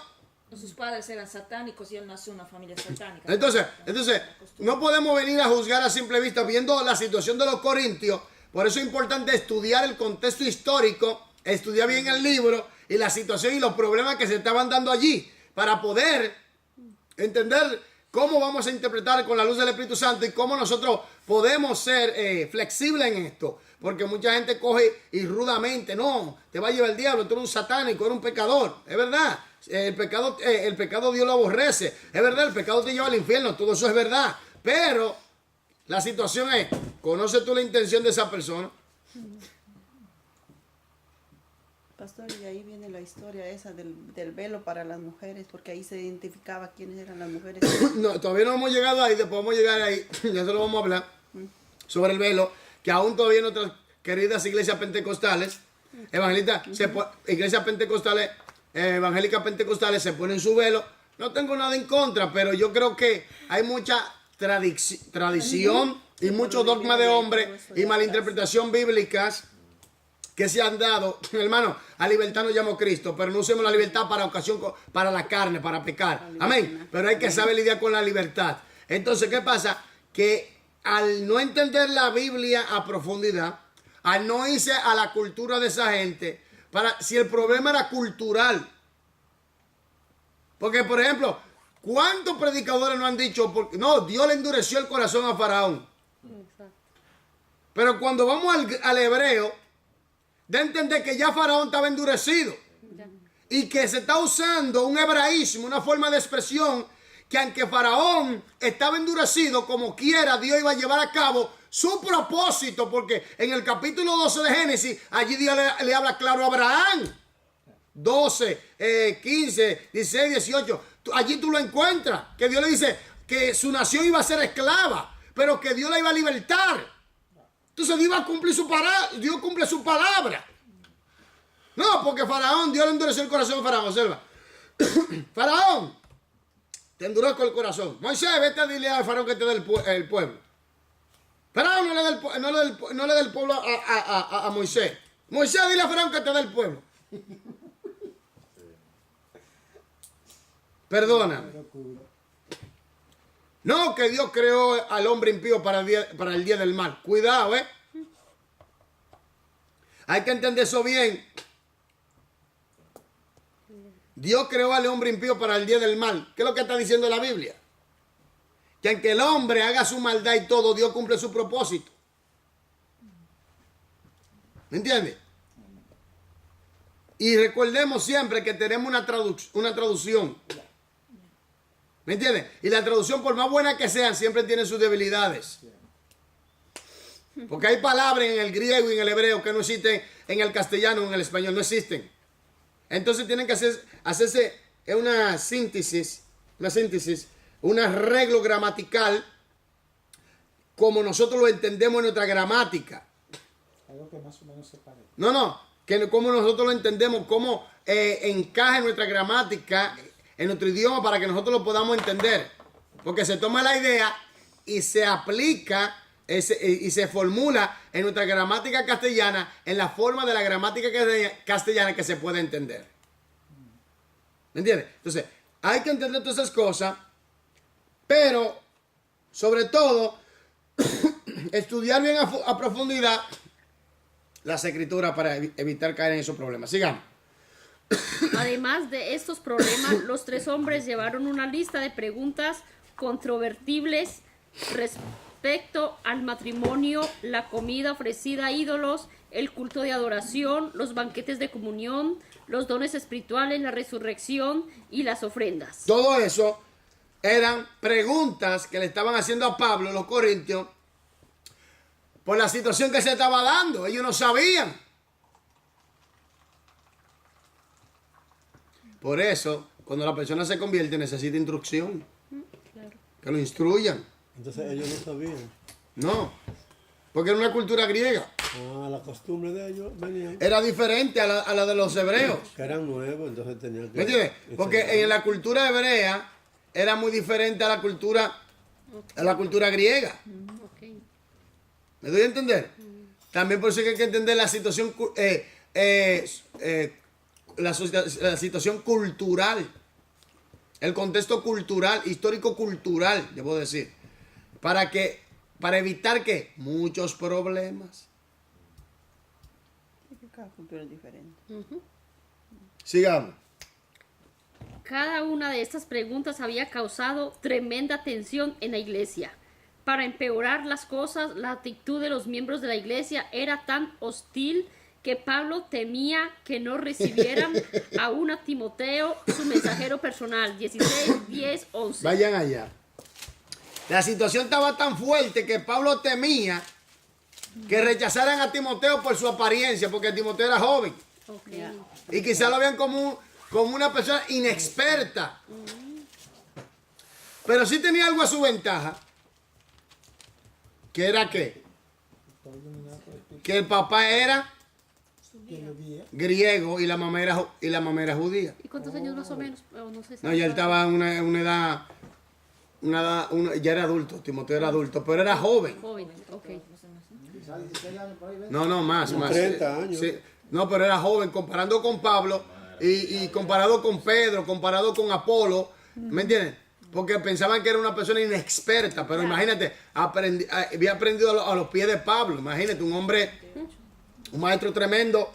Sus padres eran satánicos y él nació en una familia satánica. Entonces, no podemos venir a juzgar a simple vista viendo la situación de los corintios. Por eso es importante estudiar el contexto histórico, estudiar bien el libro y la situación y los problemas que se estaban dando allí para poder entender cómo vamos a interpretar con la luz del Espíritu Santo y cómo nosotros podemos ser flexibles en esto. Porque mucha gente coge y rudamente, no, te va a llevar el diablo, tú eres un satánico, eres un pecador. Es verdad, el pecado Dios lo aborrece. Es verdad, el pecado te lleva al infierno, todo eso es verdad. Pero la situación es, ¿conoces tú la intención de esa persona? Pastor, y ahí viene la historia esa del velo para las mujeres, porque ahí se identificaba quiénes eran las mujeres. No, todavía no hemos llegado ahí, después vamos a llegar ahí, ya se lo vamos a hablar, sobre el velo, que aún todavía en nuestras queridas iglesias pentecostales, iglesias pentecostales, evangélicas pentecostales se ponen su velo. No tengo nada en contra, pero yo creo que hay mucha tradición y mucho dogma de hombre y malinterpretación bíblicas que se han dado. Hermano, a libertad nos llamó Cristo, pero no usemos la libertad para la carne, para pecar. Amén. Pero hay que saber lidiar con la libertad. Entonces, ¿qué pasa? Que al no entender la Biblia a profundidad, al no irse a la cultura de esa gente, si el problema era cultural. Porque, por ejemplo, ¿cuántos predicadores no han dicho, no, Dios le endureció el corazón a Faraón? Pero cuando vamos al hebreo, de entender que ya Faraón estaba endurecido y que se está usando un hebraísmo, una forma de expresión que aunque Faraón estaba endurecido, como quiera Dios iba a llevar a cabo su propósito, porque en el capítulo 12 de Génesis, allí Dios le habla claro a Abraham. 12, 15, 16, 18, allí tú lo encuentras, que Dios le dice que su nación iba a ser esclava, pero que Dios la iba a libertar. Entonces Dios va a cumplir Dios cumple su palabra. No, porque Faraón, Dios le endureció el corazón a Faraón, observa. Faraón, te endurezco el corazón. Moisés, vete a decirle al Faraón que te dé el pueblo. Faraón no le dé el pueblo a Moisés. Moisés, dile a Faraón que te dé el pueblo. Perdóname. No, que Dios creó al hombre impío para el día del mal. Cuidado, ¿eh? Hay que entender eso bien. Dios creó al hombre impío para el día del mal. ¿Qué es lo que está diciendo la Biblia? Que aunque el hombre haga su maldad y todo, Dios cumple su propósito. ¿Me entiendes? Y recordemos siempre que tenemos una traducción. ¿Me entiendes? Y la traducción, por más buena que sean, siempre tiene sus debilidades. Porque hay palabras en el griego y en el hebreo que no existen en el castellano o en el español. No existen. Entonces tienen que hacerse una síntesis, un arreglo gramatical como nosotros lo entendemos en nuestra gramática. Algo que más o menos se parece. No, que como nosotros lo entendemos, cómo encaja en nuestra gramática, en nuestro idioma, para que nosotros lo podamos entender. Porque se toma la idea y se aplica y se formula en nuestra gramática castellana en la forma de la gramática castellana que se puede entender. ¿Me entiendes? Entonces, hay que entender todas esas cosas, pero sobre todo estudiar bien a profundidad las escrituras para evitar caer en esos problemas. Sigamos. Además de estos problemas, los tres hombres llevaron una lista de preguntas controvertibles respecto al matrimonio, la comida ofrecida a ídolos, el culto de adoración, los banquetes de comunión, los dones espirituales, la resurrección y las ofrendas. Todo eso eran preguntas que le estaban haciendo a Pablo, los corintios, por la situación que se estaba dando. Ellos no sabían. Por eso, cuando la persona se convierte, necesita instrucción. Que lo instruyan. Entonces ellos no sabían. No, porque era una cultura griega. Ah, la costumbre de ellos venían. Era diferente a la de los hebreos. Que eran nuevos, entonces tenían que... ¿Me entiendes? Porque en la cultura hebrea era muy diferente a la cultura griega. Okay. ¿Me doy a entender? También por eso hay que entender la situación, la situación cultural, el contexto cultural, histórico-cultural, debo decir, para evitar que muchos problemas. Cada cultura es diferente. Sigamos. Cada una de estas preguntas había causado tremenda tensión en la iglesia. Para empeorar las cosas, la actitud de los miembros de la iglesia era tan hostil que Pablo temía que no recibieran aún a Timoteo, su mensajero personal. 16, 10, 11. Vayan allá. La situación estaba tan fuerte que Pablo temía que rechazaran a Timoteo por su apariencia, porque Timoteo era joven. Okay. Y quizá lo vean como una persona inexperta. Pero sí tenía algo a su ventaja. ¿Que era qué? Que el papá era griego y la mamá era judía. ¿Y cuántos años más o menos? No sé. No, ya él estaba en una edad, ya era adulto, Timoteo era adulto, pero era joven. Joven, ok. Quizás 16 años por ahí, ¿ves? No, más. 30 años. Sí. No, pero era joven, comparando con Pablo y comparado con Pedro, comparado con Apolo, ¿me entiendes? Porque pensaban que era una persona inexperta, pero imagínate, había aprendido a los pies de Pablo, imagínate, un hombre, un maestro tremendo,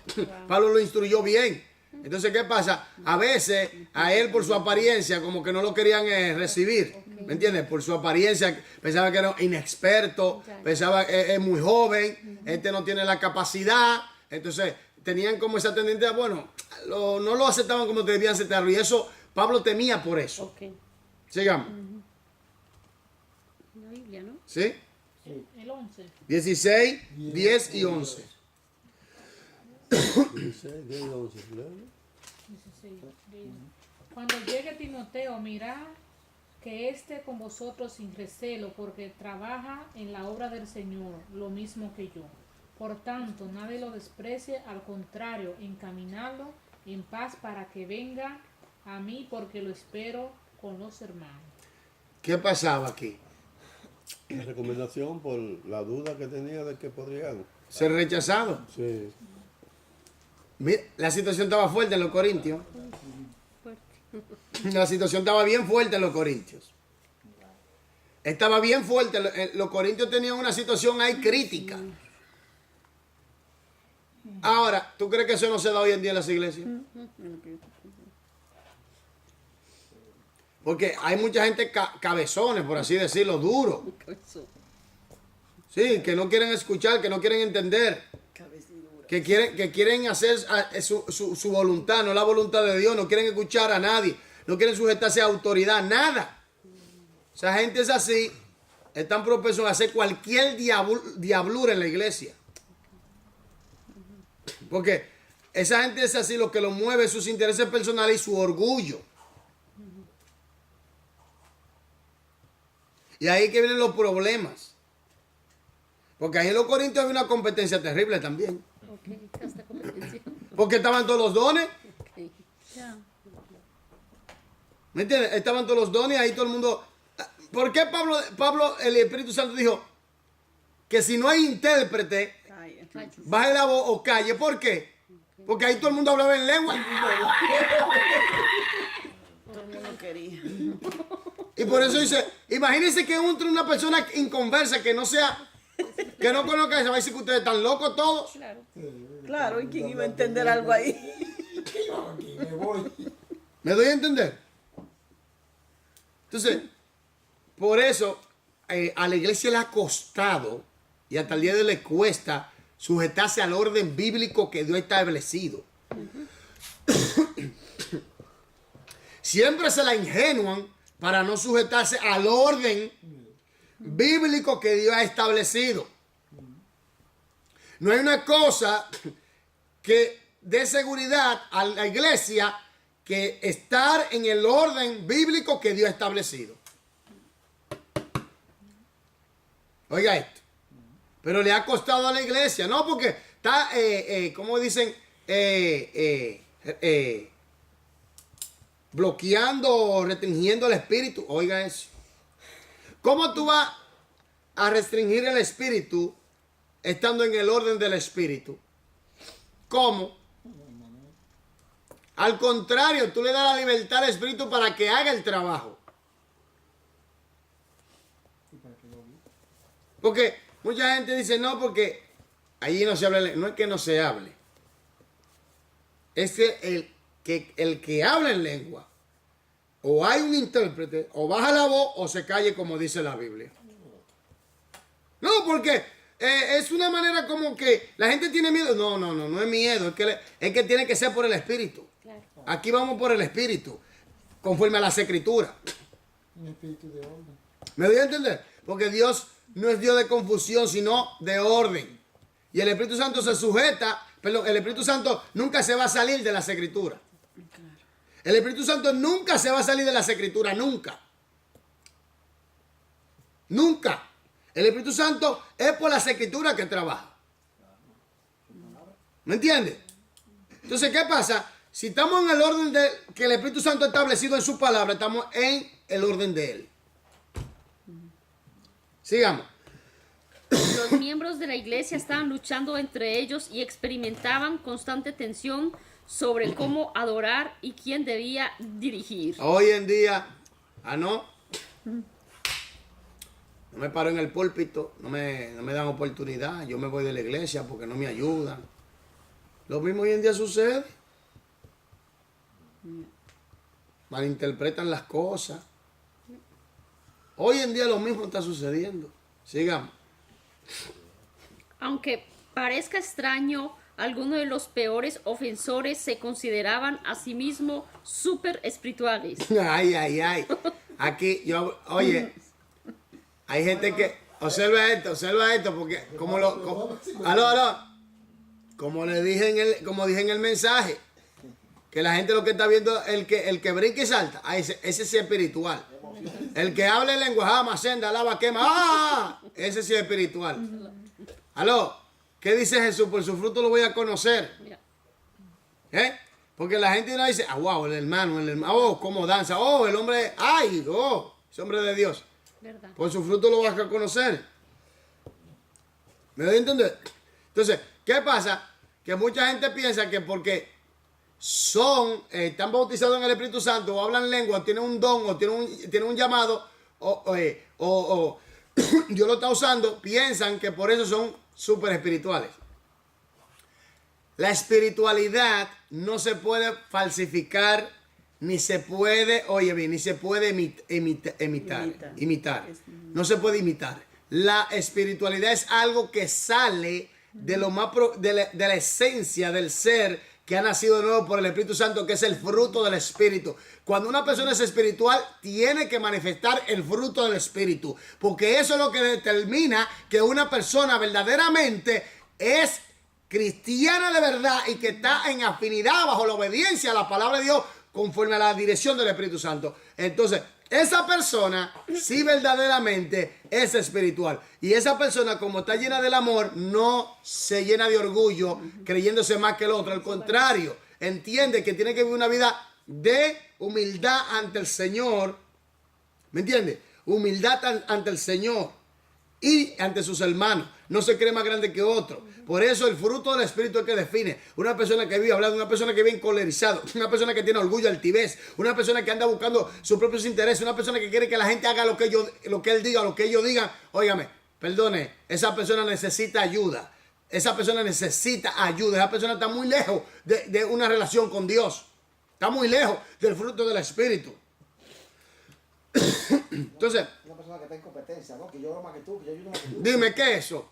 Pablo lo instruyó bien. Entonces, ¿qué pasa? A veces, a él por su apariencia, como que no lo querían recibir, ¿me entiendes? Por su apariencia, pensaba que era inexperto, pensaba que es muy joven, este no tiene la capacidad, entonces tenían como esa tendencia, bueno, no lo aceptaban como debían aceptarlo, y eso, Pablo temía por eso. Ok. Sigamos. La Biblia, ¿no? ¿Sí? El 11. 16, 10 y 11. 16, 10 y 11, ¿verdad? 16. Cuando llegue Timoteo, mirad que esté con vosotros sin recelo, porque trabaja en la obra del Señor, lo mismo que yo. Por tanto, nadie lo desprecie, al contrario, encaminadlo en paz para que venga a mí, porque lo espero con los hermanos. ¿Qué pasaba aquí? La recomendación por la duda que tenía de que podrían. Ser rechazado. Sí. Mira, la situación estaba fuerte en los Corintios. Fuerte. La situación estaba bien fuerte en los Corintios. Estaba bien fuerte. Los Corintios tenían una situación ahí crítica. Ahora, ¿tú crees que eso no se da hoy en día en las iglesias? Porque hay mucha gente cabezones, por así decirlo, duros. Sí, que no quieren escuchar, que no quieren entender. Que quieren hacer su voluntad, no la voluntad de Dios. No quieren escuchar a nadie. No quieren sujetarse a autoridad, nada. Esa gente es así. Están propensos a hacer cualquier diablura en la iglesia. Porque esa gente es así, lo que lo mueve es sus intereses personales y su orgullo. Y ahí que vienen los problemas. Porque ahí en los Corintios había una competencia terrible también. Ok, hasta competencia. Porque estaban todos los dones. Ok. Ya. ¿Me entiendes? Estaban todos los dones y ahí todo el mundo... ¿Por qué Pablo, el Espíritu Santo dijo que si no hay intérprete, Calla. baje la voz o calle? ¿Por qué? Porque ahí todo el mundo hablaba en lengua. Todo el mundo quería. Y por eso dice, imagínense que entre una persona inconversa que no sea, que no conozca, se va a decir que ustedes están locos todos. Claro. Claro, ¿y quién iba a entender algo ahí? ¿Qué yo hago aquí? Me voy. ¿Me doy a entender? Entonces, por eso a la iglesia le ha costado, y hasta el día de hoy le cuesta, sujetarse al orden bíblico que Dios ha establecido. Siempre se la ingenuan para no sujetarse al orden bíblico que Dios ha establecido. No hay una cosa que dé seguridad a la iglesia que estar en el orden bíblico que Dios ha establecido. Oiga esto. Pero le ha costado a la iglesia, ¿no? Porque está, como dicen, bloqueando o restringiendo el espíritu. Oiga eso. ¿Cómo tú vas a restringir el espíritu estando en el orden del espíritu? ¿Cómo? Al contrario, tú le das la libertad al espíritu para que haga el trabajo. Porque mucha gente dice, no, porque allí no se habla, no es que no se hable. Es que el que habla en lengua, o hay un intérprete, o baja la voz, o se calle como dice la Biblia. No, porque es una manera como que la gente tiene miedo. No es miedo, es que tiene que ser por el espíritu. Claro. Aquí vamos por el espíritu, conforme a las escrituras. Un espíritu de orden. ¿Me doy a entender? Porque Dios no es Dios de confusión, sino de orden. Y el Espíritu Santo se sujeta, perdón, el Espíritu Santo nunca se va a salir de las escrituras. El Espíritu Santo nunca se va a salir de las escrituras, nunca. Nunca. El Espíritu Santo es por las escrituras que trabaja. ¿Me entiendes? Entonces, ¿qué pasa? Si estamos en el orden que el Espíritu Santo ha establecido en su palabra, estamos en el orden de Él. Sigamos. Los miembros de la iglesia estaban luchando entre ellos y experimentaban constante tensión sobre cómo adorar y quién debía dirigir. Hoy en día, no me paro en el púlpito, no me dan oportunidad, yo me voy de la iglesia porque no me ayudan. Lo mismo hoy en día sucede. Malinterpretan las cosas. Hoy en día lo mismo está sucediendo. Sigamos. Aunque parezca extraño, algunos de los peores ofensores se consideraban a sí mismos súper espirituales. Ay. Aquí, oye, hay gente que, observa esto, porque aló. Como dije en el mensaje, que la gente lo que está viendo, el que brinca y salta, ese sí es espiritual. El que habla en lengua, ama, senda, alaba, quema, ese sí es espiritual. Aló, ¿qué dice Jesús? Por su fruto lo voy a conocer. Mira. Porque la gente no dice, wow, el hermano, oh, cómo danza, oh, el hombre, ese hombre de Dios. ¿Verdad? Por su fruto lo vas a conocer. ¿Me doy a entender? Entonces, ¿qué pasa? que mucha gente piensa que porque están bautizados en el Espíritu Santo, o hablan lengua, o tienen un don, o tienen un llamado, o Dios lo está usando, piensan que por eso son súper espirituales. La espiritualidad no se puede falsificar, ni se puede, oye bien, ni se puede imitar. No se puede imitar. La espiritualidad es algo que sale de lo más de la esencia del ser que ha nacido de nuevo por el Espíritu Santo, que es el fruto del Espíritu. Cuando una persona es espiritual, tiene que manifestar el fruto del Espíritu, porque eso es lo que determina que una persona verdaderamente es cristiana de verdad y que está en afinidad bajo la obediencia a la palabra de Dios conforme a la dirección del Espíritu Santo. Entonces, esa persona sí verdaderamente es espiritual. Y esa persona, como está llena del amor, no se llena de orgullo creyéndose más que el otro. Al contrario, entiende que tiene que vivir una vida de humildad ante el Señor. ¿Me entiende? Humildad ante el Señor y ante sus hermanos. No se cree más grande que otro. Por eso el fruto del Espíritu es que define una persona que vive hablando, una persona que vive encolerizado, una persona que tiene orgullo, altivez, una persona que anda buscando sus propios intereses, una persona que quiere que la gente haga lo que él diga, lo que ellos digan. Óigame, perdone, esa persona necesita ayuda. Esa persona necesita ayuda. Esa persona está muy lejos de una relación con Dios. Está muy lejos del fruto del Espíritu. Entonces, Una persona que está en competencia, ¿no? Que yo hago más que tú, que yo ayudo más que tú. dime, ¿qué es eso?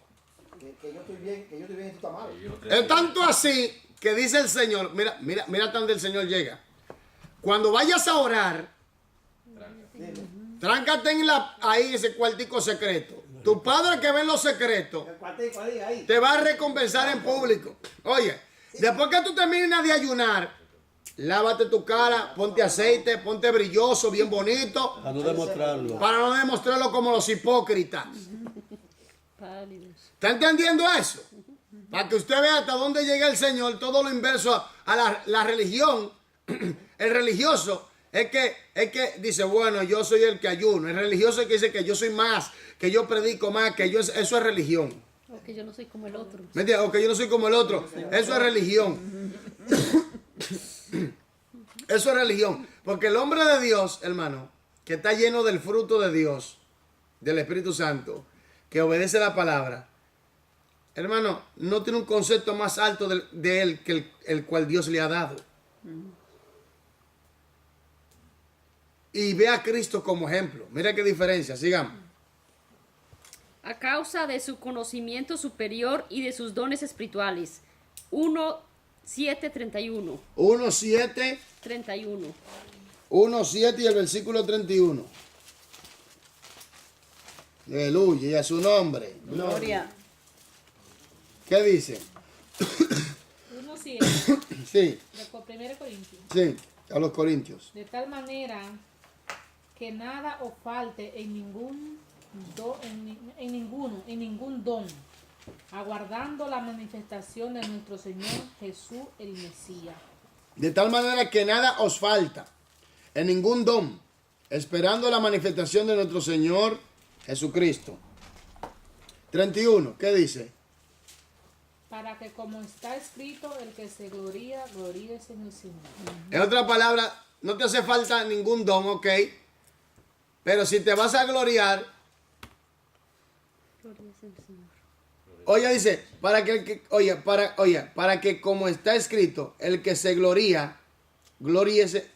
Que yo estoy bien, y tú estás mal. Es tanto así que dice el Señor, mira hasta donde el Señor llega. Cuando vayas a orar, tráncate ahí en ese cuartico secreto. Tu padre que ve en los secretos El cuartico ahí. te va a recompensar en público. Oye, después que tú termines de ayunar, lávate tu cara, ponte aceite, ponte brilloso, bien bonito, Para no demostrarlo. para no demostrarlo como los hipócritas. Pálidos. ¿Está entendiendo eso? Para que usted vea hasta dónde llega el Señor, todo lo inverso a la religión. El religioso es que dice, bueno, yo soy el que ayuno. El religioso es que dice que yo soy más, que yo predico más, que eso es religión. O que yo no soy como el otro. ¿Me entiendes? O que yo no soy como el otro. Eso es religión. Eso es religión. Porque el hombre de Dios, hermano, que está lleno del fruto de Dios, del Espíritu Santo, que obedece la palabra, hermano, no tiene un concepto más alto de él que el cual Dios le ha dado. Y ve a Cristo como ejemplo. Mira qué diferencia, sigamos. A causa de su conocimiento superior y de sus dones espirituales. 1:7-31. 1:7, 31. 1:7 y el versículo 31. Aleluya, y a su nombre. Gloria. ¿Qué dice? 1:7 Sí, de 1 Corintios. sí, a los Corintios. De tal manera que nada os falte en ningún don, aguardando la manifestación de nuestro Señor Jesús el Mesías. De tal manera que nada os falta en ningún don, esperando la manifestación de nuestro Señor Jesucristo. 31, ¿qué dice? Para que, como está escrito, el que se gloría, gloríese en el Señor. En otra palabra, no te hace falta ningún don, ¿ok? Pero si te vas a gloriar, oye, dice, para que como está escrito, el que se gloría, gloríese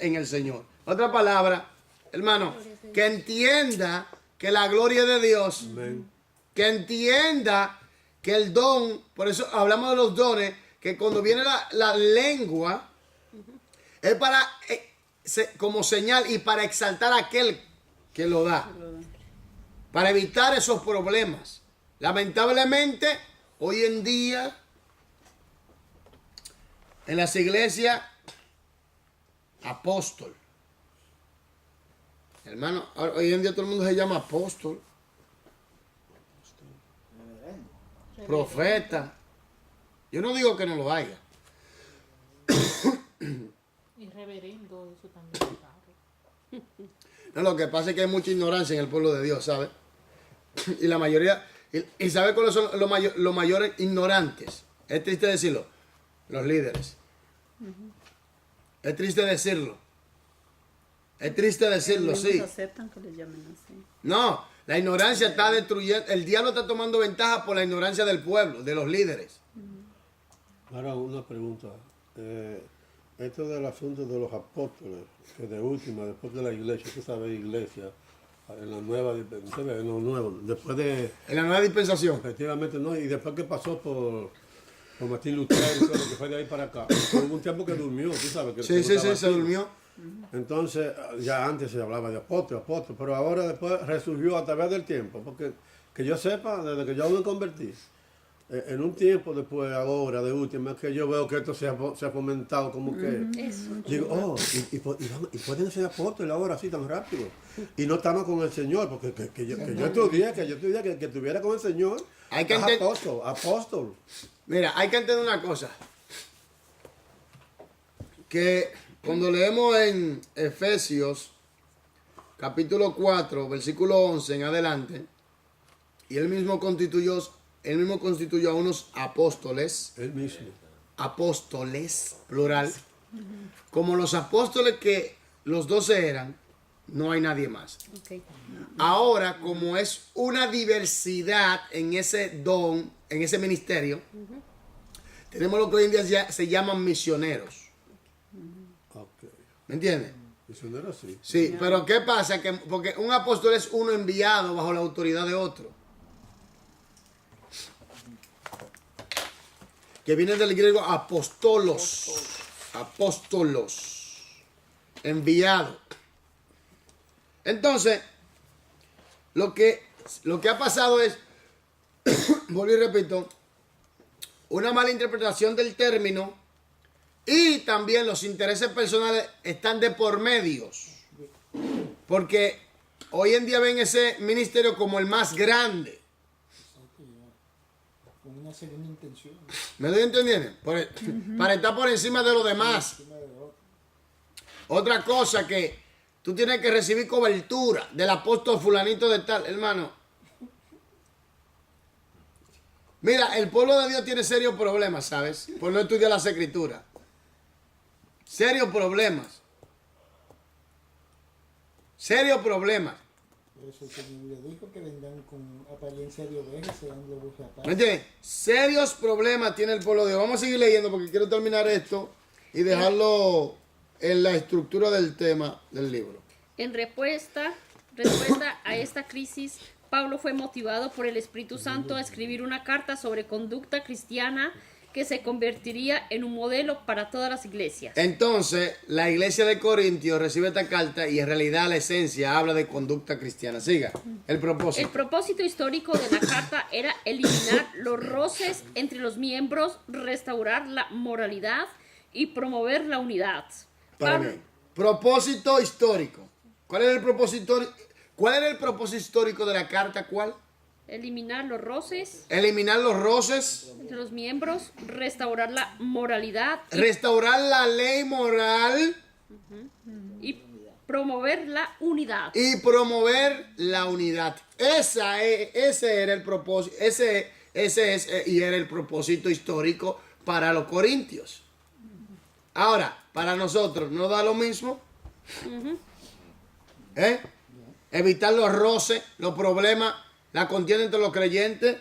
en el Señor. Otra palabra, hermano, que entienda que la gloria de Dios, que entienda que el don, por eso hablamos de los dones, que cuando viene la lengua, es para como señal y para exaltar a aquel que lo da, para evitar esos problemas. Lamentablemente, hoy en día, en las iglesias, apóstol. Hermano, hoy en día todo el mundo se llama apóstol, profeta. Yo no digo que no lo haya. Y reverendo, eso también. No, lo que pasa es que hay mucha ignorancia en el pueblo de Dios, ¿sabes? Y la mayoría, y ¿sabe cuáles son los mayores ignorantes Es triste decirlo. Los líderes. Es triste decirlo. Es triste decirlo, Ellos sí. aceptan que les llamen así. No, la ignorancia está destruyendo. El diablo está tomando ventaja por la ignorancia del pueblo, de los líderes. Ahora una pregunta. Esto del asunto de los apóstoles, que de última, después de la iglesia, tú sabes, iglesia, en la nueva, en lo nuevo, después de, En la nueva dispensación. efectivamente, no, y después que pasó por Martín Lutero y todo lo que fue de ahí para acá, hubo un tiempo que durmió, tú sabes. Que Sí, no sí, estaba sí, se activo. durmió. Entonces, ya antes se hablaba de apóstol, pero ahora después resurgió a través del tiempo, porque que yo sepa, desde que yo me convertí, en un tiempo después, ahora, de última, es que yo veo que esto se ha fomentado como que... Digo, oh, y pueden ser apóstoles ahora así tan rápido. Y no estamos con el Señor, porque que yo estudié, que estuviera con el Señor, Hay que es enten- apóstol. Mira, hay que entender una cosa. Que cuando leemos en Efesios, capítulo 4, versículo 11 en adelante, y él mismo constituyó a unos apóstoles, Él mismo. apóstoles, plural, como los apóstoles que los 12 eran, no hay nadie más. Ok. Ahora, como es una diversidad en ese don, en ese ministerio, tenemos lo que hoy en día se llaman misioneros. Ok. ¿Me entiendes? Misionero sí. Sí, pero ¿qué pasa? Que, porque un apóstol es uno enviado bajo la autoridad de otro. Que viene del griego apóstolos. Apóstolos. Enviado. Entonces, lo que ha pasado es, vuelvo y repito, una mala interpretación del término y también los intereses personales están de por medios. Porque hoy en día ven ese ministerio como el más grande. Con una segunda intención. ¿Me doy entendiendo? Para estar por encima de los demás. Otra cosa que tú tienes que recibir cobertura del apóstol fulanito de tal, hermano. Mira, el pueblo de Dios tiene serios problemas, ¿sabes? Por no estudiar las escrituras. Serios problemas. Serios problemas. Por eso el Señor le dijo que vendrán con apariencia de ovejas, serán lobos ¿Me rapaces. entiendes? Serios problemas tiene el pueblo de Dios. Vamos a seguir leyendo porque quiero terminar esto y dejarlo en la estructura del tema del libro. En respuesta a esta crisis, Pablo fue motivado por el Espíritu Santo a escribir una carta sobre conducta cristiana que se convertiría en un modelo para todas las iglesias. Entonces, la iglesia de Corintios recibe esta carta y en realidad la esencia habla de conducta cristiana. Siga, el El propósito. propósito histórico de la carta era eliminar los roces entre los miembros, restaurar la moralidad y promover la unidad. Para mí. Propósito histórico. ¿Cuál era el propósito histórico de la carta? ¿Cuál? Eliminar los roces Eliminar los roces, entre los miembros, restaurar la moralidad restaurar la ley moral y promover la unidad. y promover la unidad. Ese era el propósito, ese es y era el propósito histórico para los corintios. Ahora, para nosotros no da lo mismo. Evitar los roces, los problemas, la contienda entre los creyentes,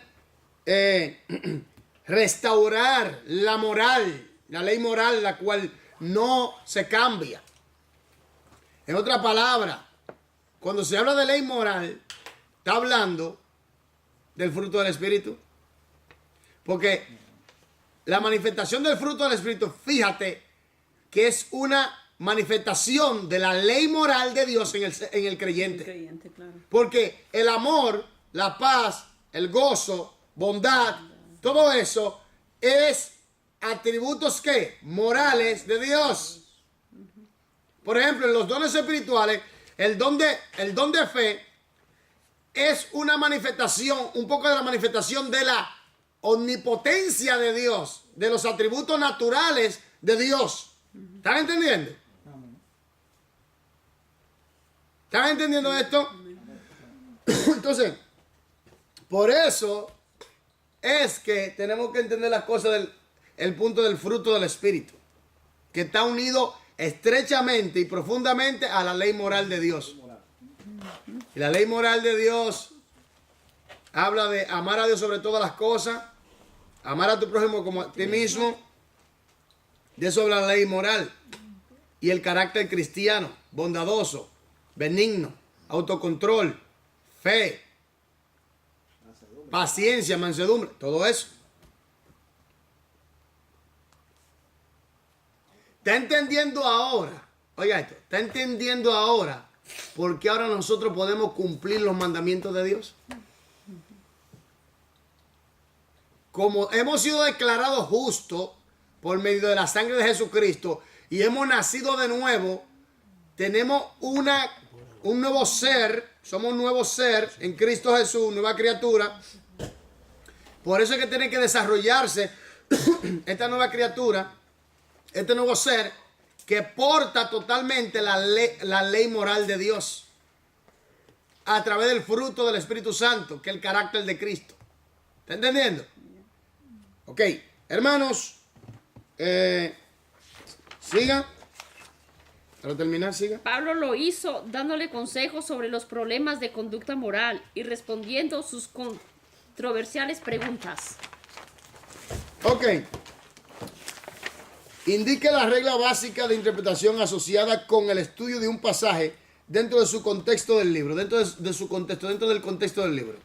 restaurar la moral, la ley moral, la cual no se cambia. En otra palabra, cuando se habla de ley moral, está hablando del fruto del Espíritu. Porque la manifestación del fruto del Espíritu, fíjate que es una manifestación de la ley moral de Dios en el creyente. Creyente, claro. Porque el amor, la paz, el gozo, bondad, todo eso es atributos que morales de Dios. Por ejemplo, en los dones espirituales, el don de fe es una manifestación, un poco de la manifestación de la omnipotencia de Dios, de los atributos naturales de Dios. ¿Están entendiendo? ¿Están entendiendo esto? Entonces, por eso es que tenemos que entender las cosas el punto del fruto del Espíritu, que está unido estrechamente y profundamente a la ley moral de Dios. Y la ley moral de Dios habla de amar a Dios sobre todas las cosas, amar a tu prójimo como a ti mismo. De eso habla la ley moral. Y el carácter cristiano, bondadoso, benigno, autocontrol, fe, paciencia, mansedumbre, todo eso. ¿Está entendiendo ahora? Oiga esto, ¿está entendiendo ahora por qué ahora nosotros podemos cumplir los mandamientos de Dios? Como hemos sido declarados justos por medio de la sangre de Jesucristo y hemos nacido de nuevo, tenemos un nuevo ser, somos un nuevo ser en Cristo Jesús, nueva criatura. Por eso es que tiene que desarrollarse esta nueva criatura, este nuevo ser que porta totalmente la ley moral de Dios a través del fruto del Espíritu Santo, que es el carácter de Cristo. ¿Está entendiendo? Ok, hermanos, siga. Para terminar, siga. Pablo lo hizo dándole consejos sobre los problemas de conducta moral y respondiendo sus controversiales preguntas. Ok. Indique la regla básica de interpretación asociada con el estudio de un pasaje dentro de su contexto del libro, dentro de su contexto, dentro del contexto del libro.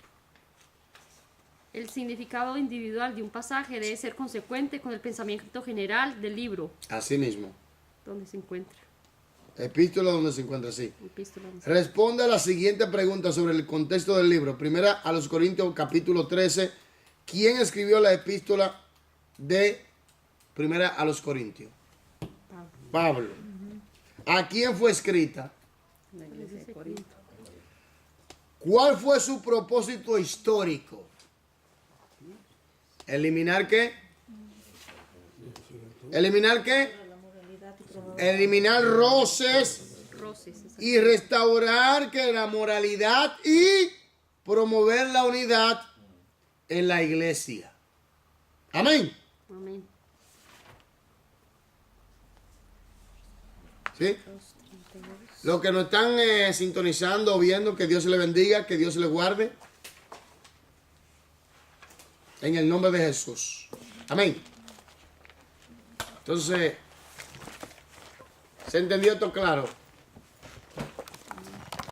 El significado individual de un pasaje debe ser consecuente con el pensamiento general del libro. Así mismo. Donde se encuentra. Epístola donde se encuentra, sí. Epístola. Responde a la siguiente pregunta sobre el contexto del libro. Primera a los Corintios, capítulo 13. ¿Quién escribió la epístola de Primera a los Corintios? Pablo. ¿A quién fue escrita? La iglesia de Corinto. ¿Cuál fue su propósito histórico? ¿Eliminar qué? ¿Eliminar qué? Eliminar roces y restaurar que la moralidad y promover la unidad en la iglesia. Amén. Amén. ¿Sí? Los que nos están sintonizando o viendo, que Dios les bendiga, que Dios les guarde. En el nombre de Jesús. Amén. Entonces, ¿se entendió esto claro?